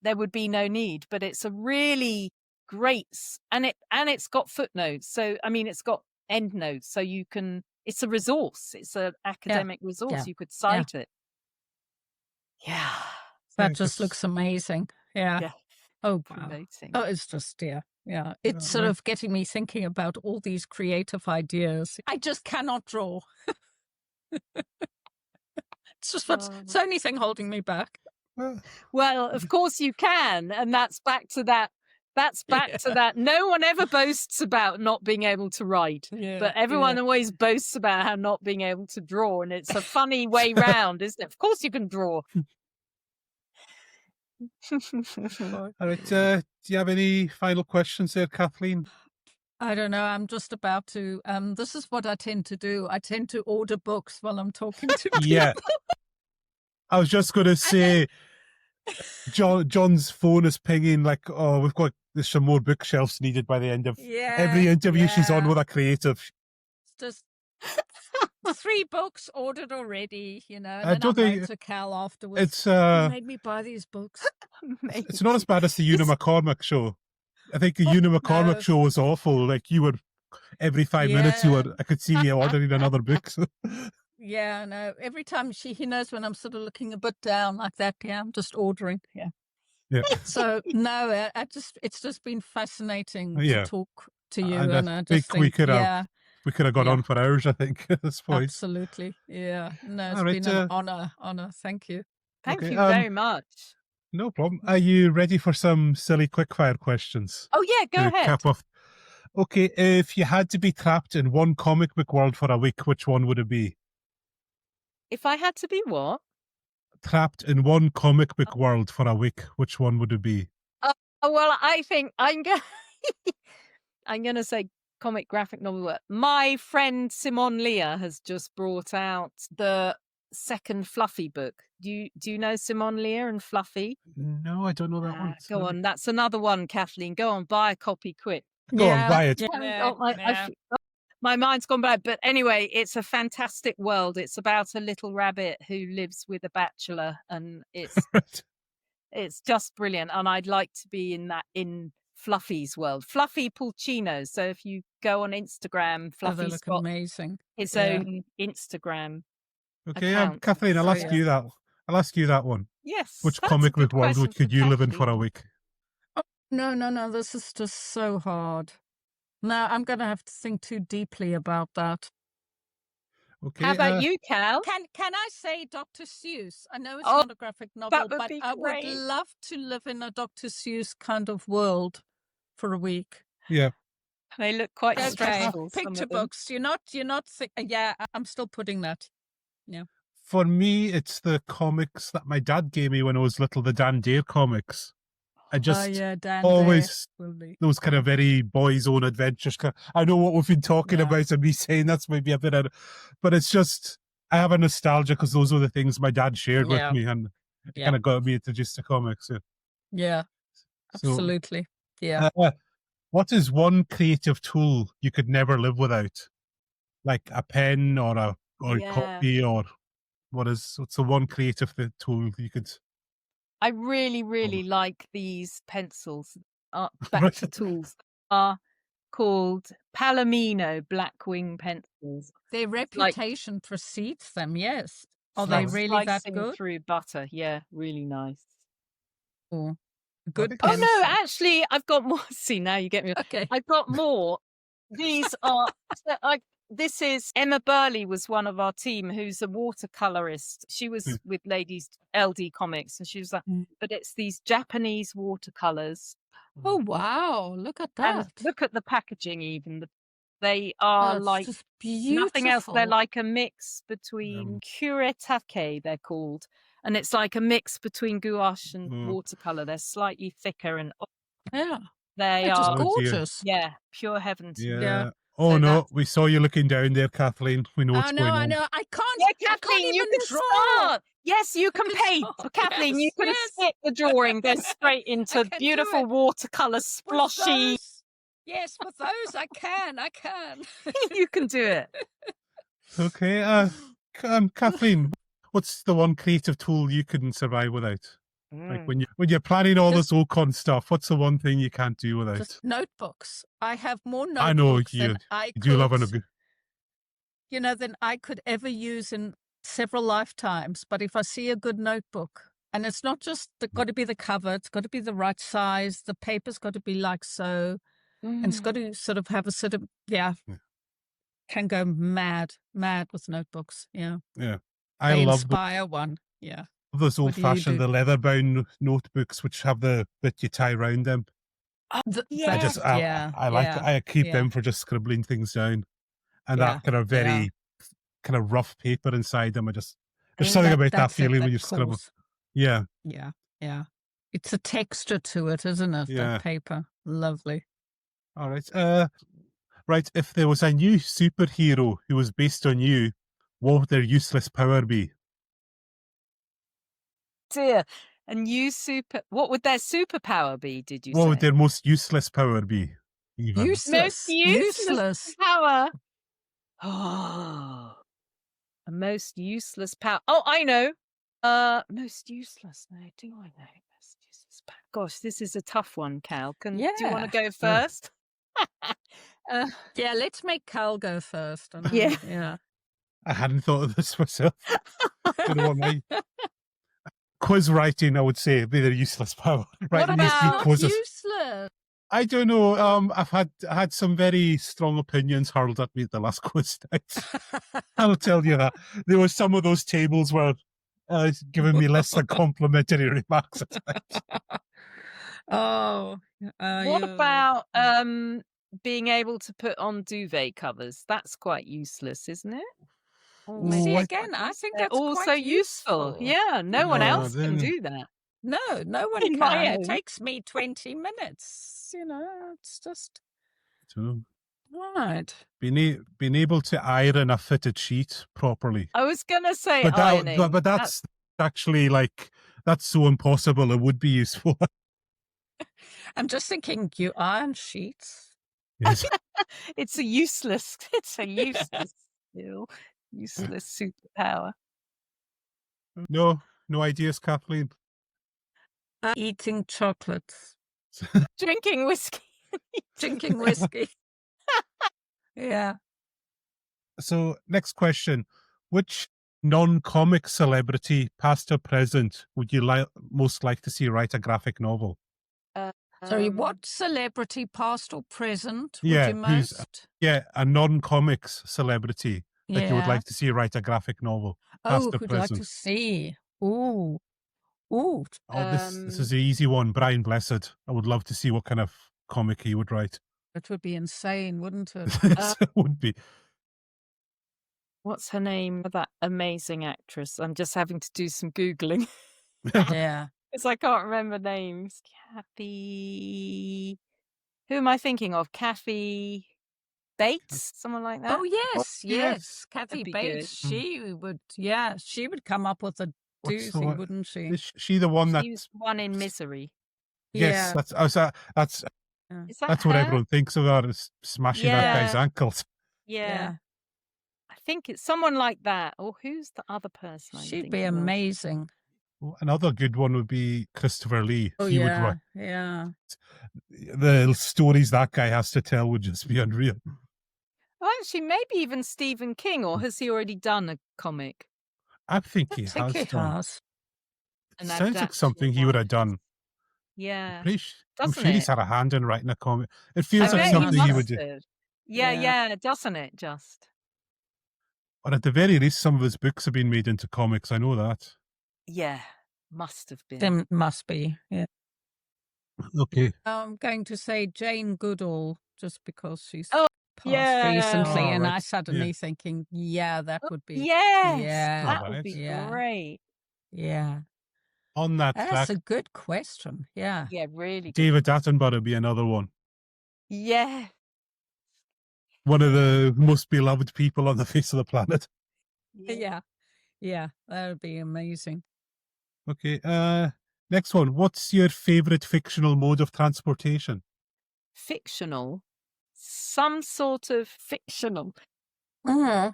there would be no need, but it's a really great, and it's got footnotes. So, I mean, it's got endnotes, so you can, it's a resource. It's an academic resource. You could cite it. Yeah. That just looks amazing. Yeah. Oh, wow. Promoting. Oh, it's just, it's sort of getting me thinking about all these creative ideas. I just cannot draw. It's just it's the only thing holding me back. Well, of course you can. And that's back to that. No one ever boasts about not being able to write, but everyone always boasts about how not being able to draw. And it's a funny way round, isn't it? Of course you can draw. All right. Do you have any final questions there, Kathleen? I don't know. I'm just about to. This is what I tend to do. I tend to order books while I'm talking to people. Yeah. I was just going to say, John's phone is pinging like, there's some more bookshelves needed by the end of every interview she's on with a creative. It's just 3 books ordered already, and then I went to Cal afterwards. You made me buy these books. It's not as bad as the Una McCormack show. I think the Una McCormack show was awful. Like, you were every 5 minutes, I could see you ordering another book. So. Yeah, no. Every time he knows when I'm sort of looking a bit down like that. Yeah, I'm just ordering. Yeah. Yeah. So no, it's just been fascinating to talk to you, and I just think, we could have gone on for hours, I think, at this point. Absolutely. Yeah. No, it's All right, been an honor. Thank you. Thank you very much. No problem. Are you ready for some silly quickfire questions? Oh yeah, go ahead. Cap off. Okay, if you had to be trapped in one comic book world for a week, which one would it be? If I had to be what? Trapped in one comic book world for a week, which one would it be? Well, I think I'm going to say comic graphic novel. My friend Simon Lear has just brought out the second Fluffy book. Do you know Simon Lear and Fluffy? No, I don't know that one. Go on, that's another one, Kathleen. Go on, buy a copy quick. Go on, buy it. My mind's gone bad. But anyway, it's a fantastic world. It's about a little rabbit who lives with a bachelor, and it's just brilliant. And I'd like to be in Fluffy's world. Fluffy Pulcino. So if you go on Instagram, Fluffy's got amazing. His own Instagram. Okay, account. Kathleen, I'll ask you that. I'll ask you that one. Yes. Which comic book world could you live in for a week? Oh, no. This is just so hard. No, I'm going to have to think too deeply about that. Okay. How about you, Cal? Can I say Dr. Seuss? I know it's not a graphic novel, but I would love to live in a Dr. Seuss kind of world for a week. Yeah. They look quite stressful. Picture books. You're not. Yeah, I'm still putting that. Yeah. For me, it's the comics that my dad gave me when I was little, the Dan Dare comics. I just always those kind of very boys' own adventures. I know what we've been talking about, and me saying that's maybe a bit of, but it's just I have a nostalgia because those were the things my dad shared with me, and it kind of got me into just the comics. Yeah, absolutely. Yeah. What is one creative tool you could never live without, like a pen or a copy, or what's the one creative tool you could? I really, really like these pencils. Back to tools are called Palomino Blackwing pencils. Their reputation precedes them. Yes. Are they really that good? Through butter. Yeah, really nice. Oh, good. Oh no, actually, I've got more. See, now you get me. Okay, I've got more. These are. This is Emma Burley was one of our team who's a watercolorist. She was with Ladies LD Comics, and she was like, but it's these Japanese watercolors. Oh wow! Look at that! And look at the packaging. Even they are like nothing else. They're like a mix between kuretake. They're called, and it's like a mix between gouache and watercolor. They're slightly thicker and they are gorgeous. Yeah, pure heaven. Yeah. Oh no, we saw you looking down there, Kathleen. We know what's going on. I know. I can't. Yeah, Kathleen, you can start. Yes, you can paint. Kathleen, you can skip the drawing. Go straight into beautiful watercolor sploshy. Yes, with those I can. You can do it. Okay, Kathleen, what's the one creative tool you couldn't survive without? Like when you're planning all this Ocon stuff, what's the one thing you can't do without? Just notebooks. I have more notebooks I know than I could, do love a good. Than I could ever use in several lifetimes. But if I see a good notebook, and it's not just got to be the cover, it's got to be the right size. The paper's got to be like so, and it's got to sort of have a sort of can go mad with notebooks. Yeah. I love inspire one. Yeah. Those old-fashioned, the leather-bound notebooks which have the bit you tie around them. I like it. I keep them for just scribbling things down, and that kind of very kind of rough paper inside them. There's something about that feeling when you scribble. Yeah. It's a texture to it, isn't it? Yeah. That paper, lovely. All right. Right. If there was a new superhero who was based on you, what would their useless power be? Dear, what would their superpower be? Did you say? What would their most useless power be? Useless power. Oh, a most useless power. Oh, I know. Most useless. No, do I know most useless power? Gosh, this is a tough one, Cal. Do you want to go first? Let's make Cal go first. I hadn't thought of this myself. You know what, my quiz writing, I would say, would be the useless power. What Writing these big about quizzes. useless? I don't know. I've had some very strong opinions hurled at me at the last quiz night. I'll tell you that. There were some of those tables where giving me less than complimentary remarks at times. What about being able to put on duvet covers? That's quite useless, isn't it? See, again, I think that's also quite useful. Yeah, no one else can do that. No one In can. my It own. takes me 20 minutes. You know, it's just So, right. being able to iron a fitted sheet properly. I was going to say But ironing. but that's actually like, that's so impossible. It would be useful. I'm just thinking, you iron sheets. Yes. It's a useless skill, useless superpower. No ideas, Kathleen. Eating chocolates. Drinking whiskey. Drinking whiskey. Yeah. So, next question. Which non-comic celebrity, past or present, would you most like to see write a graphic novel? Sorry, what celebrity, past or present, would Yeah, you most? a non-comics celebrity that you would like to see write a graphic novel, past or who'd present. like to see? Ooh. Oh, this is the easy one. Brian Blessed. I would love to see what kind of comic he would write. It would be insane, wouldn't it? It would be. What's her name? That amazing actress. I'm just having to do some Googling. Yeah. Because I can't remember names. Kathy. Who am I thinking of? Kathy Bates? Someone like that? Oh, yes. Kathy be Bates. good. She would come up with a doozy, wouldn't she? Is she the one that... She was one in Misery. Yes, Yeah. that's Is that what her? everyone thinks of her, is smashing that guy's ankles. Yeah. I think it's someone like that. Or who's the other person? She'd be amazing. Another good one would be Christopher Lee. Oh, He would write. Yeah. The stories that guy has to tell would just be unreal. Oh, actually, maybe even Stephen King, or has he already done a comic? I think he has done. It sounds like something he would have done. Yeah. I'm sure he's had a hand in writing a comic. It feels like bet something he would must do. have. Yeah, doesn't it? Just. Or at the very least, some of his books have been made into comics. I know that. Yeah, must have been. There must be, yeah. Okay. I'm going to say Jane Goodall, just because she's Oh, passed recently, and right. I suddenly thinking, that would be... Yes, that would be yeah. great. Yeah. On that That's track, a good question, yeah. Yeah, really good. David Attenborough would be another one. Yeah. One of the most beloved people on the face of the planet. Yeah, that would be amazing. Okay, next one. What's your favourite fictional mode of transportation? Fictional? Some sort of fictional. Uh-huh.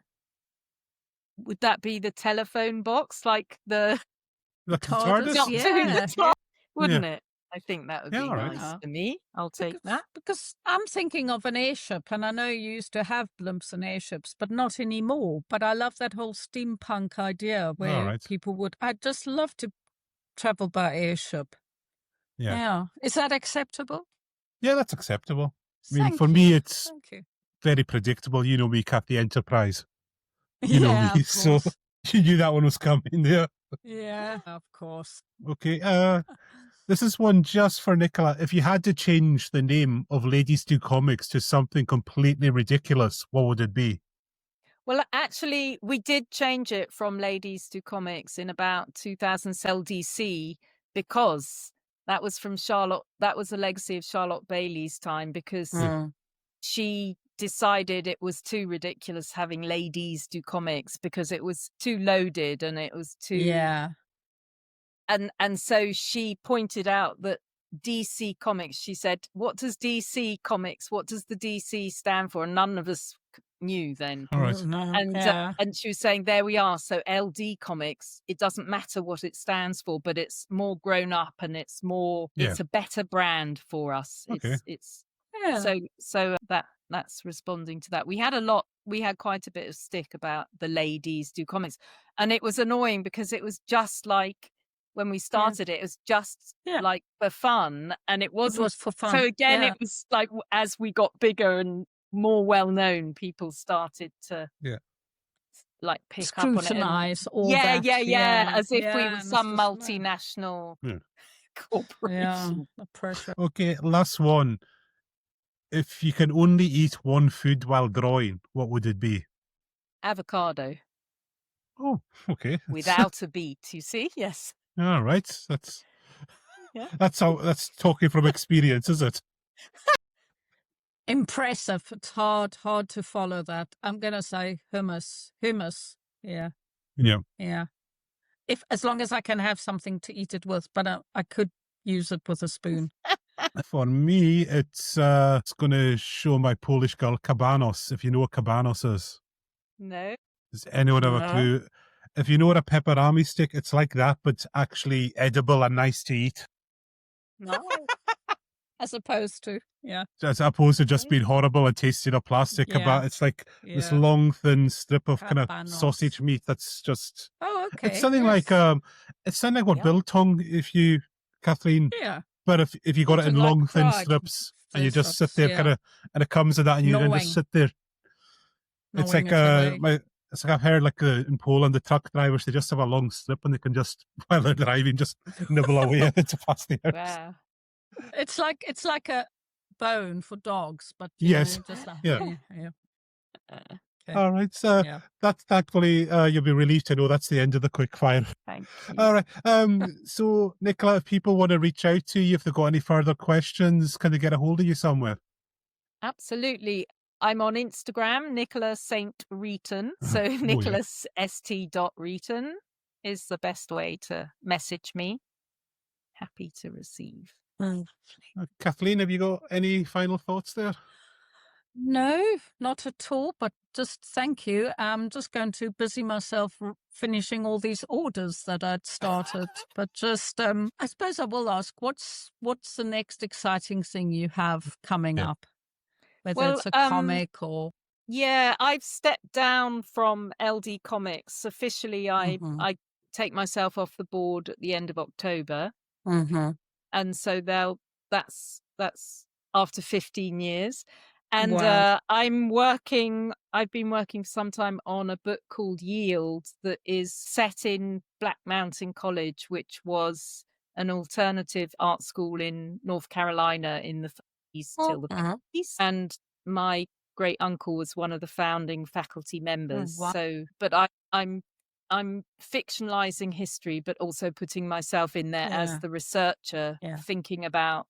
Would that be the telephone box, like the TARDIS? TARDIS? Wouldn't it? I think that would be right. nice for me. I'll take that. Because I'm thinking of an airship, and I know you used to have blimps and airships, but not anymore. But I love that whole steampunk idea where people would... I'd just love to travel by airship. Yeah. Is that acceptable? Yeah, that's acceptable. I mean, Thank for you. me, it's Thank you. very predictable. You know me, Kathy Enterprise. You know Yeah, me, of so course. you knew that one was coming there. Yeah, of course. Okay, this is one just for Nicola. If you had to change the name of Ladies Do Comics to something completely ridiculous, what would it be? Well, actually, we did change it from Ladies Do Comics in about 2000 LDC, because that was from Charlotte. That was a legacy of Charlotte Bailey's time, because she decided it was too ridiculous having ladies do comics, because it was too loaded and it was too and so she pointed out that DC Comics, she said, what does DC Comics, what does the DC stand for? And none of us knew then. All right. And she was saying, there we are. So LD Comics, it doesn't matter what it stands for, but it's more grown up and it's more, it's a better brand for us. Okay. So that that's responding to that. We had quite a bit of stick about the ladies do comics, and it was annoying because it was just like when we started it was just like for fun, and it was for fun. So again, it was like as we got bigger and more well known, people started to like pick scrutinize up on it. All that. As if we were some multinational corporation. The pressure. Okay, last one. If you can only eat one food while drawing, what would it be? Avocado. Oh, okay. Without a beat, you see? Yes. All right. That's talking from experience, is it? Impressive. It's hard to follow that. I'm gonna say hummus. Yeah. As long as I can have something to eat it with, but I could use it with a spoon. For me, it's going to show my Polish girl cabanos. If you know what cabanos is. No. Does anyone have a clue? If you know what a pepperami stick, it's like that, but it's actually edible and nice to eat. No. As opposed to, As opposed to just being horrible and tasting of plastic. It's like this long, thin strip of kind of sausage meat that's just... Oh, okay. It's something like what biltong, Kathleen. Yeah. But if you got it in long, thin strips, and you just sit there kind of, and it comes to that, and you then just sit there. It's like I've heard like in Poland, the truck drivers, they just have a long strip and they can just, while they're driving, just nibble away at it to pass the hours. Wow. It's like a bone for dogs, but yes. Okay. All right, so that's thankfully you'll be relieved to know that's the end of the quickfire. Thank you. All right, so Nicola, if people want to reach out to you, if they've got any further questions, can they get a hold of you somewhere? Absolutely. I'm on Instagram, Nicola St. Reeton. So nicholasst.reeton is the best way to message me. Happy to receive. Kathleen, have you got any final thoughts there? No, not at all, but just thank you. I'm just going to busy myself finishing all these orders that I'd started. But just, I suppose I will ask, what's the next exciting thing you have coming up? Whether it's a comic or... Yeah, I've stepped down from LD Comics. Officially, I take myself off the board at the end of October. And so that's after 15 years. And I've been working for some time on a book called Yield that is set in Black Mountain College, which was an alternative art school in North Carolina in the 30s till the 50s. And my great uncle was one of the founding faculty members. So, but I'm fictionalizing history, but also putting myself in there as the researcher, thinking about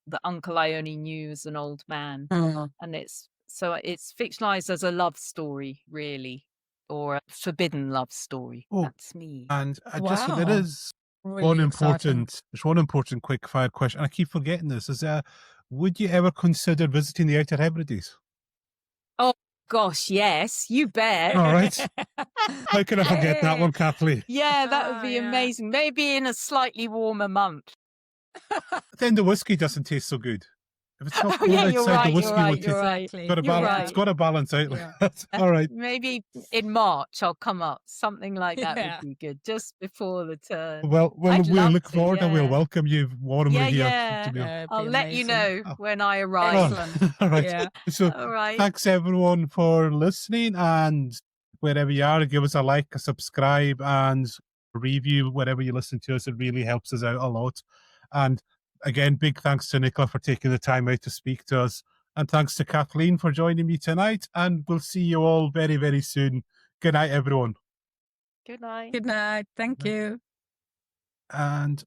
the uncle I only knew as an old man. And it's fictionalized as a love story, really, or a forbidden love story. That's me. And there is really one important quickfire question. I keep forgetting this. Would you ever consider visiting the Outer Hebrides? Oh gosh, yes, you bet. All right. How can I forget that one, Kathleen? Yeah, that would be amazing. Maybe in a slightly warmer month. Then the whiskey doesn't taste so good. If it's not cold outside, the whiskey will taste. It's got to balance out. All right. Maybe in March I'll come up. Something like that would be good, just before the turn. Well, we'll look forward and we'll welcome you warmly here. I'll let you know when I arrive. All right. So thanks everyone for listening, and wherever you are, give us a like, a subscribe, and a review wherever you listen to us. It really helps us out a lot. And again, big thanks to Nicola for taking the time out to speak to us. And thanks to Kathleen for joining me tonight. And we'll see you all very, very soon. Good night, everyone. Good night. Good night. Thank you. And